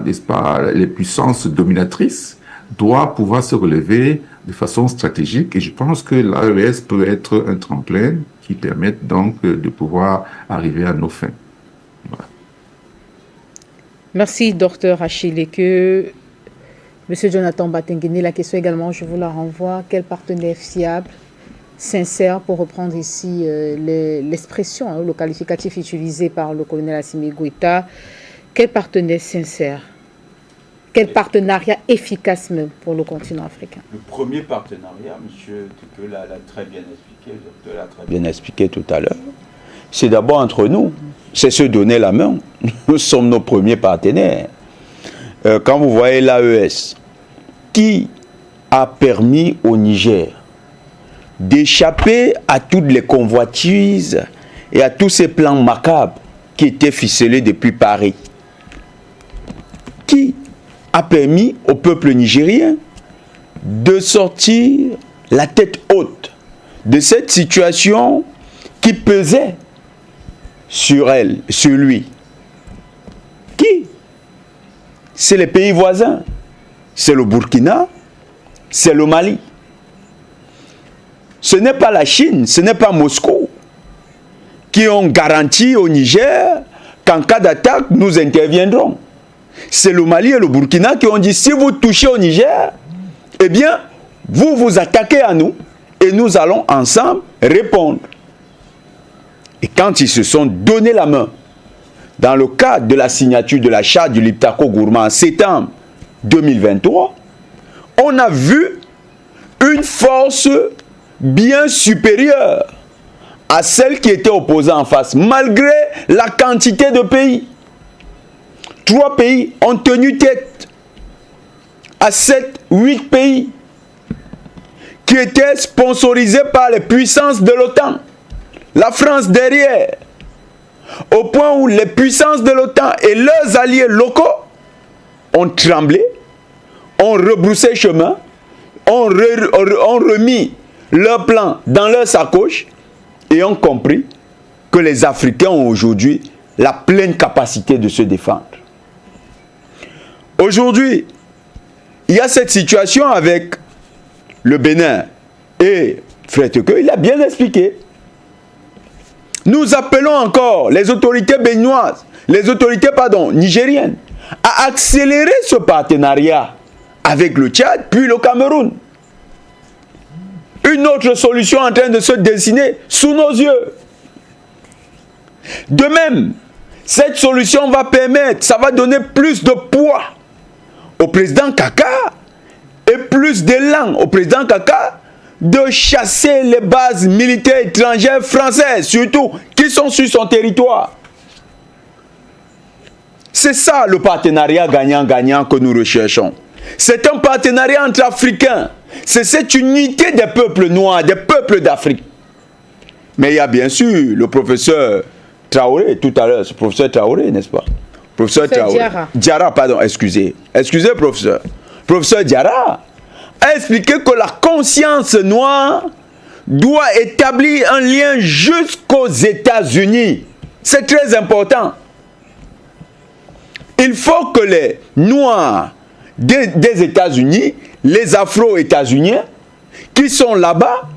n'est-ce pas, les puissances dominatrices, doit pouvoir se relever de façon stratégique et je pense que l'AES peut être un tremplin qui permette donc de pouvoir arriver à nos fins. Voilà. Merci, docteur Achille. Et que M. Jonathan Batenguene, la question également, je vous la renvoie. Quel partenaire fiable, sincère, pour reprendre ici l'expression, le qualificatif utilisé par le colonel Assimi Goïta, quel partenaire sincère? Quel partenariat efficace même pour le continent africain? Le premier partenariat, M. Tuke l'a très bien expliqué, le docteur l'a très bien expliqué tout à l'heure, c'est d'abord entre nous, c'est se donner la main. Nous sommes nos premiers partenaires. Quand vous voyez l'AES, qui a permis au Niger d'échapper à toutes les convoitises et à tous ces plans macabres qui étaient ficelés depuis Paris, qui a permis au peuple nigérien de sortir la tête haute de cette situation qui pesait sur elle, sur lui. Qui? C'est les pays voisins. C'est le Burkina, c'est le Mali. Ce n'est pas la Chine, ce n'est pas Moscou qui ont garanti au Niger qu'en cas d'attaque, nous interviendrons. C'est le Mali et le Burkina qui ont dit, si vous touchez au Niger, eh bien, vous vous attaquez à nous et nous allons ensemble répondre. Et quand ils se sont donné la main, dans le cadre de la signature de la charte du Liptako-Gourma en septembre 2023, on a vu une force bien supérieure à celle qui était opposée en face, malgré la quantité de pays. 3 pays ont tenu tête à 7, 8 pays qui étaient sponsorisés par les puissances de l'OTAN. La France derrière, au point où les puissances de l'OTAN et leurs alliés locaux ont tremblé, ont rebroussé chemin, ont remis leur plan dans leur sacoche et ont compris que les Africains ont aujourd'hui la pleine capacité de se défendre. Aujourd'hui, il y a cette situation avec le Bénin et Frère Teke, il a bien expliqué. Nous appelons encore les autorités béninoises, les autorités, nigériennes, à accélérer ce partenariat avec le Tchad, puis le Cameroun. Une autre solution en train de se dessiner sous nos yeux. De même, cette solution va permettre, ça va donner plus de poids au président Kaka et plus d'élan au président Kaka de chasser les bases militaires étrangères françaises, surtout, qui sont sur son territoire. C'est ça le partenariat gagnant-gagnant que nous recherchons. C'est un partenariat entre Africains. C'est cette unité des peuples noirs, des peuples d'Afrique. Mais il y a bien sûr le professeur Traoré, tout à l'heure, c'est le professeur Traoré, n'est-ce pas? Professeur Traoré. Diarra, pardon, excusez. Excusez, professeur. Professeur Diarra a expliqué que la conscience noire doit établir un lien jusqu'aux États-Unis. C'est très important. Il faut que les Noirs des États-Unis, les Afro-États-Uniens qui sont là-bas,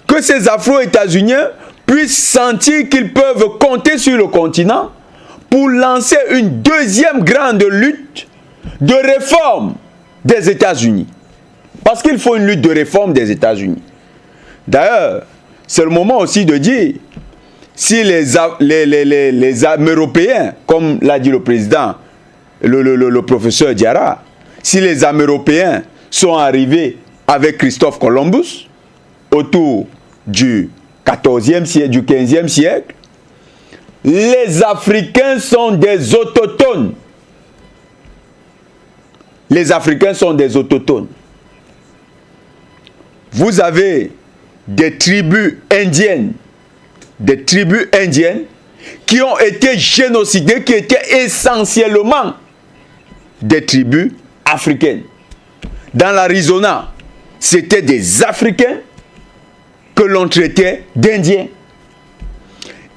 que ces Afro-États-Uniens puissent sentir qu'ils peuvent compter sur le continent pour lancer une deuxième grande lutte de réforme des États-Unis. Parce qu'il faut une lutte de réforme des États-Unis. D'ailleurs, c'est le moment aussi de dire, si les Améropéens, comme l'a dit le président, le professeur Diarra, si les Améropéens sont arrivés avec Christophe Columbus autour du 14e siècle, du 15e siècle, les Africains sont des autochtones. Les Africains sont des autochtones. Vous avez des tribus indiennes qui ont été génocidées, qui étaient essentiellement des tribus africaines. Dans l'Arizona, c'était des Africains que l'on traitait d'Indiens.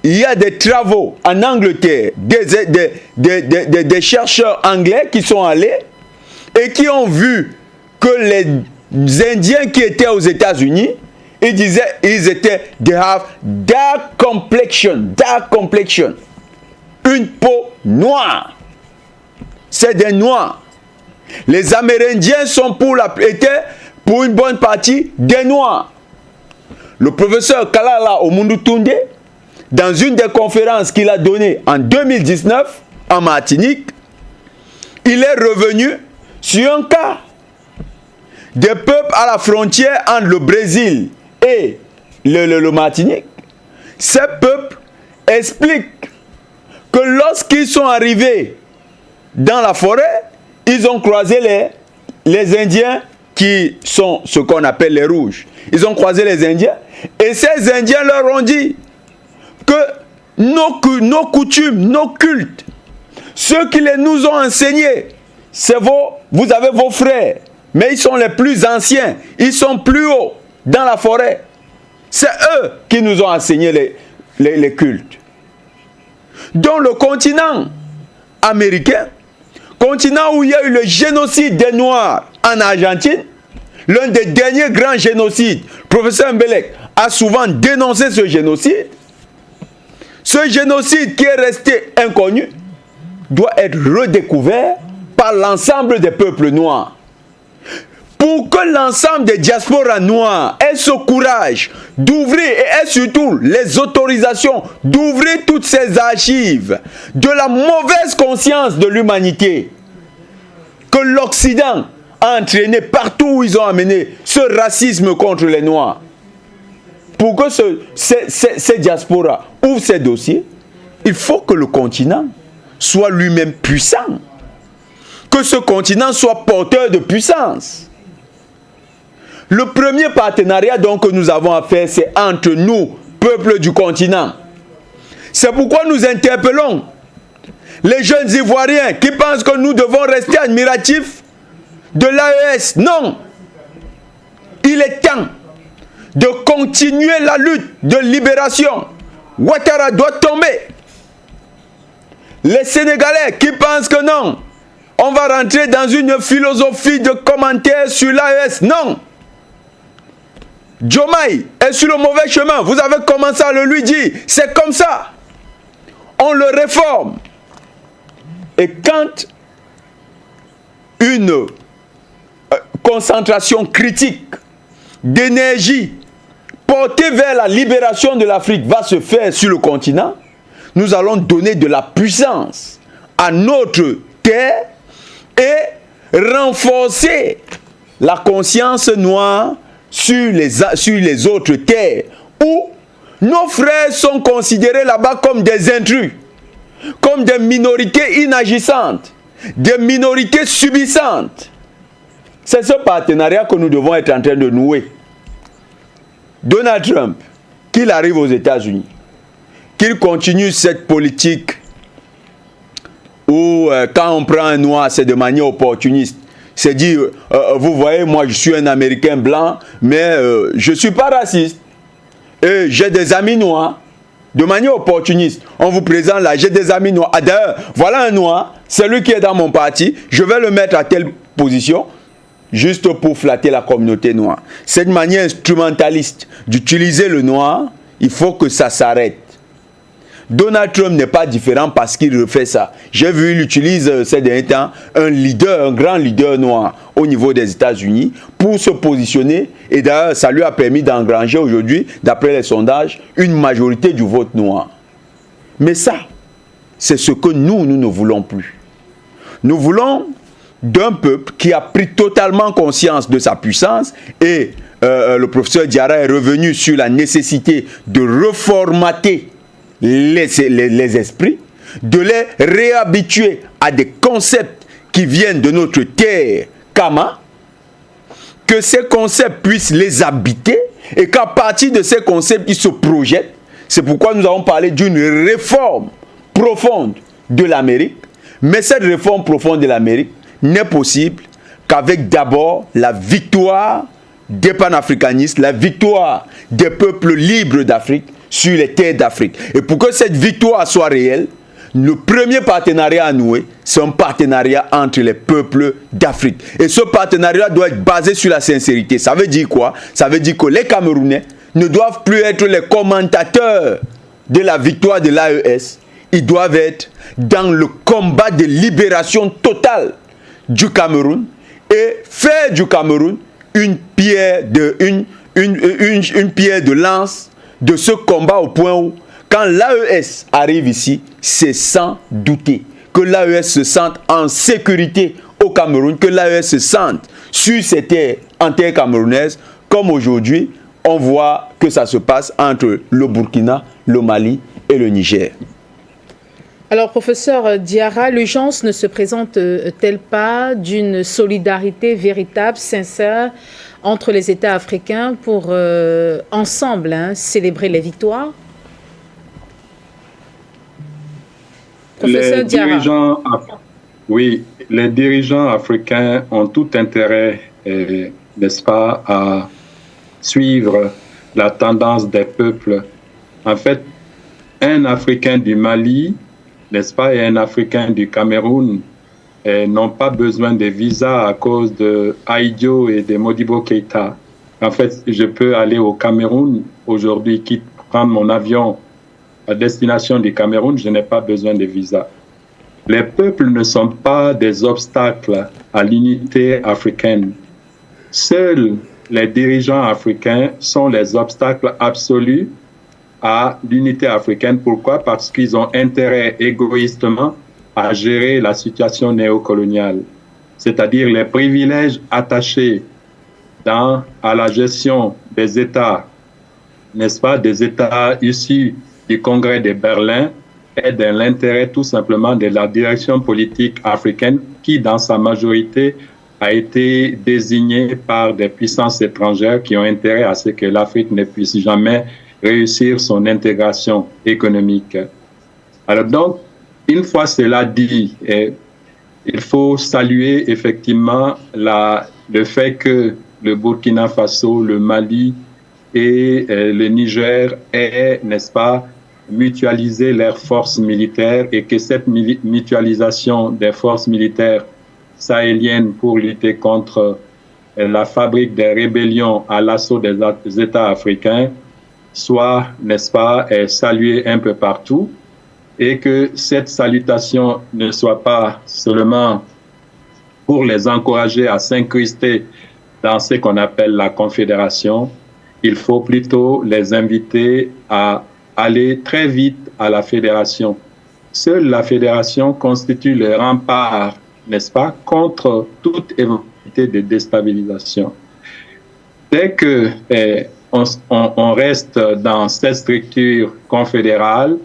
Il y a des travaux en Angleterre, des chercheurs anglais qui sont allés et qui ont vu que Indiens qui étaient aux États-Unis, ils disaient, they have dark complexion, une peau noire. C'est des noirs. Les Amérindiens étaient pour une bonne partie des noirs. Le professeur Kalala Omundu Tunde, dans une des conférences qu'il a données en 2019 en Martinique, il est revenu sur un cas des peuples à la frontière entre le Brésil et le Martinique. Ces peuples expliquent que lorsqu'ils sont arrivés dans la forêt, ils ont croisé les Indiens qui sont ce qu'on appelle les rouges. Ils ont croisé les Indiens et ces Indiens leur ont dit que nos coutumes, nos cultes, ceux qui nous ont enseignés, vous avez vos frères, mais ils sont les plus anciens, ils sont plus hauts dans la forêt. C'est eux qui nous ont enseigné les cultes. Dans le continent américain, continent où il y a eu le génocide des Noirs en Argentine, l'un des derniers grands génocides, professeur Mbelek a souvent dénoncé ce génocide. Ce génocide qui est resté inconnu doit être redécouvert par l'ensemble des peuples noirs. Pour que l'ensemble des diasporas noires ait ce courage d'ouvrir et surtout les autorisations d'ouvrir toutes ces archives de la mauvaise conscience de l'humanité que l'Occident a entraîné partout où ils ont amené ce racisme contre les Noirs. Pour que ces diasporas ouvrent ces dossiers, il faut que le continent soit lui-même puissant. Que ce continent soit porteur de puissance. Le premier partenariat donc que nous avons à faire, c'est entre nous, peuple du continent. C'est pourquoi nous interpellons les jeunes Ivoiriens qui pensent que nous devons rester admiratifs de l'AES. Non! Il est temps de continuer la lutte de libération. Ouattara doit tomber. Les Sénégalais qui pensent que non, on va rentrer dans une philosophie de commentaires sur l'AES. Non! Diomaye est sur le mauvais chemin. Vous avez commencé à le lui dire. C'est comme ça. On le réforme. Et quand une concentration critique d'énergie portée vers la libération de l'Afrique va se faire sur le continent, nous allons donner de la puissance à notre terre et renforcer la conscience noire sur les autres terres où nos frères sont considérés là-bas comme des intrus, comme des minorités inagissantes, des minorités subissantes. C'est ce partenariat que nous devons être en train de nouer. Donald Trump, qu'il arrive aux États-Unis, qu'il continue cette politique où quand on prend un noir, c'est de manière opportuniste. C'est dire, vous voyez, moi je suis un Américain blanc, mais je ne suis pas raciste. Et j'ai des amis noirs. De manière opportuniste, on vous présente là, j'ai des amis noirs. Ah, d'ailleurs, voilà un noir, c'est lui qui est dans mon parti, je vais le mettre à telle position, juste pour flatter la communauté noire. Cette manière instrumentaliste d'utiliser le noir, il faut que ça s'arrête. Donald Trump n'est pas différent parce qu'il refait ça. J'ai vu, il utilise ces derniers temps un grand leader noir au niveau des États-Unis pour se positionner. Et d'ailleurs, ça lui a permis d'engranger aujourd'hui, d'après les sondages, une majorité du vote noir. Mais ça, c'est ce que nous ne voulons plus. Nous voulons d'un peuple qui a pris totalement conscience de sa puissance et le professeur Diarra est revenu sur la nécessité de reformater les esprits, de les réhabituer à des concepts qui viennent de notre terre, Kama, que ces concepts puissent les habiter et qu'à partir de ces concepts, ils se projettent. C'est pourquoi nous avons parlé d'une réforme profonde de l'Amérique. Mais cette réforme profonde de l'Amérique n'est possible qu'avec d'abord la victoire des panafricanistes, la victoire des peuples libres d'Afrique sur les terres d'Afrique. Et pour que cette victoire soit réelle, le premier partenariat à nouer, c'est un partenariat entre les peuples d'Afrique. Et ce partenariat doit être basé sur la sincérité. Ça veut dire quoi? Ça veut dire que les Camerounais ne doivent plus être les commentateurs de la victoire de l'AES. Ils doivent être dans le combat de libération totale du Cameroun et faire du Cameroun une pierre de lance de ce combat, au point où quand l'AES arrive ici, c'est sans douter que l'AES se sente en sécurité au Cameroun, que l'AES se sente sur ses terres, en terre camerounaise, comme aujourd'hui, on voit que ça se passe entre le Burkina, le Mali et le Niger. Alors, professeur Diarra, l'urgence ne se présente-t-elle pas d'une solidarité véritable, sincère, entre les États africains pour ensemble célébrer les victoires? Les dirigeants africains ont tout intérêt, n'est-ce pas, à suivre la tendance des peuples. En fait, un Africain du Mali, n'est-ce pas, et un Africain du Cameroun n'ont pas besoin de visa à cause de Aïdjo et de Modibo Keïta. En fait, je peux aller au Cameroun aujourd'hui, prendre mon avion à destination du Cameroun, je n'ai pas besoin de visa. Les peuples ne sont pas des obstacles à l'unité africaine. Seuls les dirigeants africains sont les obstacles absolus à l'unité africaine. Pourquoi? Parce qu'ils ont intérêt égoïstement à gérer la situation néocoloniale, c'est-à-dire les privilèges attachés à la gestion des États, n'est-ce pas, des États issus du Congrès de Berlin, est dans l'intérêt tout simplement de la direction politique africaine qui, dans sa majorité, a été désignée par des puissances étrangères qui ont intérêt à ce que l'Afrique ne puisse jamais réussir son intégration économique. Alors donc, une fois cela dit, il faut saluer effectivement le fait que le Burkina Faso, le Mali et le Niger aient, n'est-ce pas, mutualisé leurs forces militaires et que cette mutualisation des forces militaires sahéliennes pour lutter contre la fabrique des rébellions à l'assaut des États africains soit, n'est-ce pas, saluée un peu partout et que cette salutation ne soit pas seulement pour les encourager à s'incruster dans ce qu'on appelle la confédération. Il faut plutôt les inviter à aller très vite à la fédération. Seule la fédération constitue le rempart, n'est-ce pas, contre toute éventualité de déstabilisation. Dès que on reste dans cette structure confédérale,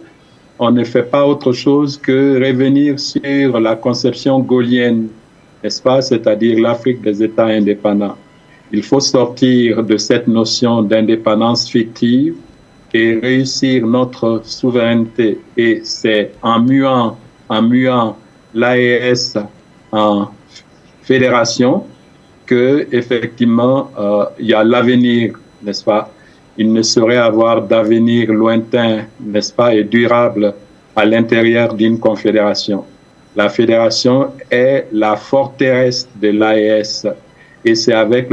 on ne fait pas autre chose que revenir sur la conception gaullienne, n'est-ce pas, c'est-à-dire l'Afrique des États indépendants. Il faut sortir de cette notion d'indépendance fictive et réussir notre souveraineté. Et c'est en muant l'AES en fédération que effectivement il y a l'avenir, n'est-ce pas? Il ne saurait avoir d'avenir lointain, n'est-ce pas, et durable à l'intérieur d'une confédération. La fédération est la forteresse de l'AES et c'est avec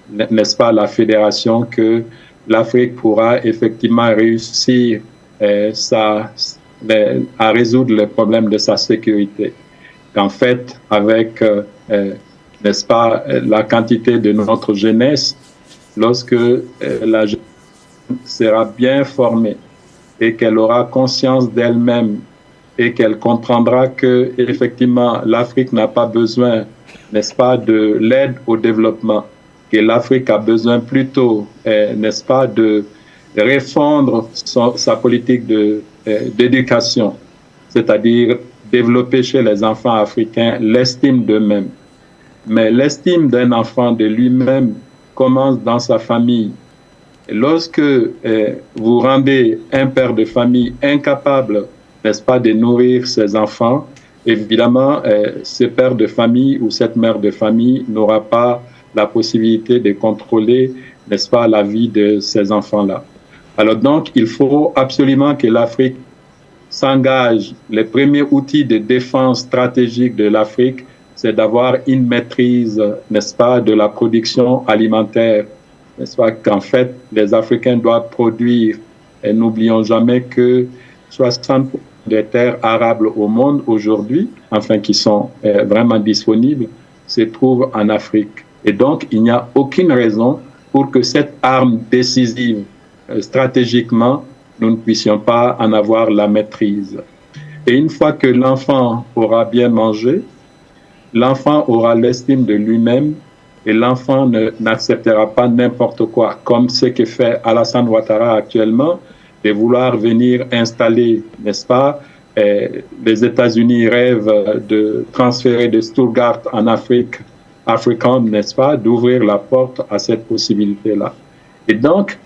n'est-ce pas, la fédération que l'Afrique pourra effectivement réussir à résoudre le problème de sa sécurité. En fait, avec, n'est-ce pas, la quantité de notre jeunesse, lorsque la jeunesse sera bien formée et qu'elle aura conscience d'elle-même et qu'elle comprendra que effectivement l'Afrique n'a pas besoin, n'est-ce pas, de l'aide au développement, que l'Afrique a besoin plutôt, n'est-ce pas, de refondre sa politique d'éducation, c'est-à-dire développer chez les enfants africains l'estime d'eux-mêmes. Mais l'estime d'un enfant de lui-même commence dans sa famille. Et lorsque vous rendez un père de famille incapable, n'est-ce pas, de nourrir ses enfants, évidemment, ce père de famille ou cette mère de famille n'aura pas la possibilité de contrôler, n'est-ce pas, la vie de ces enfants-là. Alors donc, il faut absolument que l'Afrique s'engage, les premiers outils de défense stratégique de l'Afrique, c'est d'avoir une maîtrise, n'est-ce pas, de la production alimentaire. N'est-ce pas qu'en fait, les Africains doivent produire, et n'oublions jamais que 60% des terres arables au monde aujourd'hui, enfin qui sont vraiment disponibles, se trouvent en Afrique. Et donc, il n'y a aucune raison pour que cette arme décisive, stratégiquement, nous ne puissions pas en avoir la maîtrise. Et une fois que l'enfant aura bien mangé, l'enfant aura l'estime de lui-même et l'enfant n'acceptera pas n'importe quoi, comme ce que fait Alassane Ouattara actuellement, de vouloir venir installer, n'est-ce pas, les États-Unis rêvent de transférer de Stuttgart en Afrique, African, n'est-ce pas, d'ouvrir la porte à cette possibilité-là. Et donc,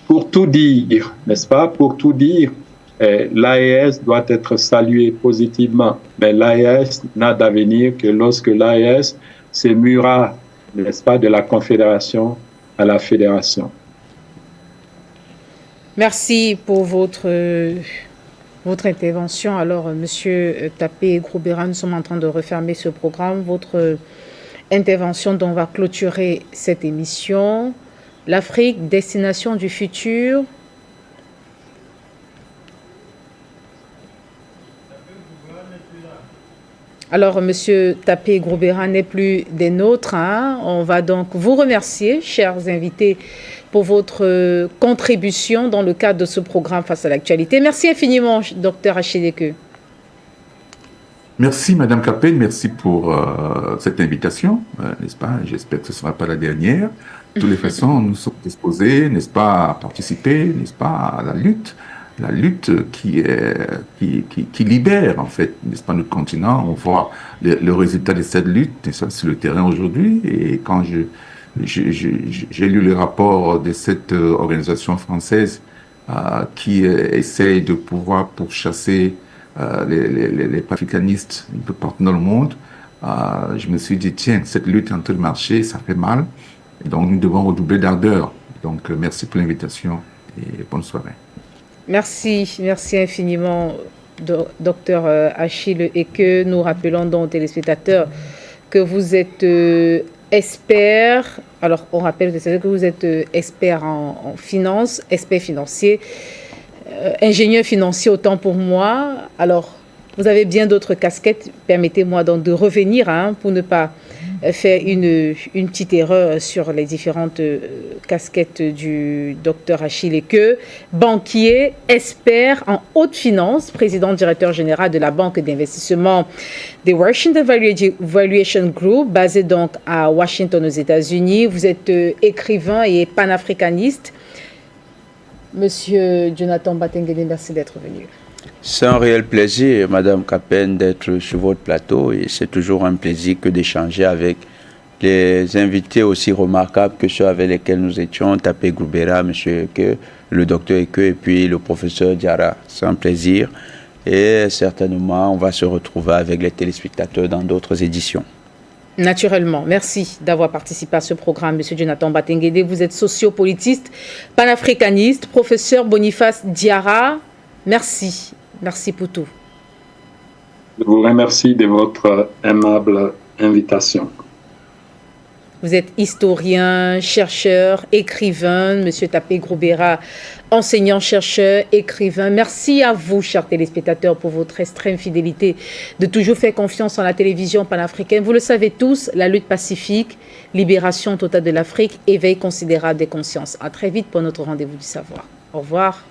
pour tout dire, n'est-ce pas, pour tout dire, l'AES doit être salué positivement, mais l'AES n'a d'avenir que lorsque l'AES se muera, n'est-ce pas, de la confédération à la fédération. Merci pour votre intervention. Alors, Monsieur Tapé Grobera, nous sommes en train de refermer ce programme. Votre intervention dont on va clôturer cette émission. L'Afrique, destination du futur. Alors, Monsieur Tapé Grobera n'est plus des nôtres. On va donc vous remercier, chers invités, pour votre contribution dans le cadre de ce programme Face à l'actualité. Merci infiniment, Dr Achille. Merci, Madame Capel, merci pour cette invitation, n'est-ce pas? J'espère que ce ne sera pas la dernière. De toutes les façons, nous sommes disposés, n'est-ce pas, à participer, n'est-ce pas, à la lutte qui libère, en fait, n'est-ce pas, notre continent. On voit le résultat de cette lutte, n'est-ce pas, sur le terrain aujourd'hui. Et quand j'ai lu le rapport de cette organisation française qui essaye de pouvoir pourchasser les panafricanistes un peu partout dans le monde, je me suis dit, tiens, cette lutte est en train de marcher, ça fait mal. Et donc, nous devons redoubler d'ardeur. Donc, merci pour l'invitation et bonne soirée. Merci infiniment, Dr Achille, et que nous rappelons donc aux téléspectateurs que vous êtes expert. Alors, on rappelle que vous êtes expert en finance, expert financier, ingénieur financier autant pour moi. Alors, vous avez bien d'autres casquettes. Permettez-moi donc de revenir pour ne pas faire une petite erreur sur les différentes casquettes du docteur Achille Eke. Banquier, expert en haute finance, président directeur général de la banque d'investissement de Washington Valuation Group, basé donc à Washington aux États-Unis. Vous êtes écrivain et panafricaniste. Monsieur Jonathan Batengede, merci d'être venu. C'est un réel plaisir, Madame Capen, d'être sur votre plateau et c'est toujours un plaisir que d'échanger avec les invités aussi remarquables que ceux avec lesquels nous étions, Tapé Grobera, Monsieur Eke, le docteur Eke et puis le professeur Diarra. C'est un plaisir et certainement on va se retrouver avec les téléspectateurs dans d'autres éditions. Naturellement. Merci d'avoir participé à ce programme, Monsieur Jonathan Batengede. Vous êtes sociopolitiste, panafricaniste, professeur Boniface Diarra. Merci. Merci pour tout. Je vous remercie de votre aimable invitation. Vous êtes historien, chercheur, écrivain, Monsieur Tapé Grobera, enseignant, chercheur, écrivain. Merci à vous, chers téléspectateurs, pour votre extrême fidélité, de toujours faire confiance en la télévision panafricaine. Vous le savez tous, la lutte pacifique, libération totale de l'Afrique, éveil considérable des consciences. À très vite pour notre rendez-vous du savoir. Au revoir.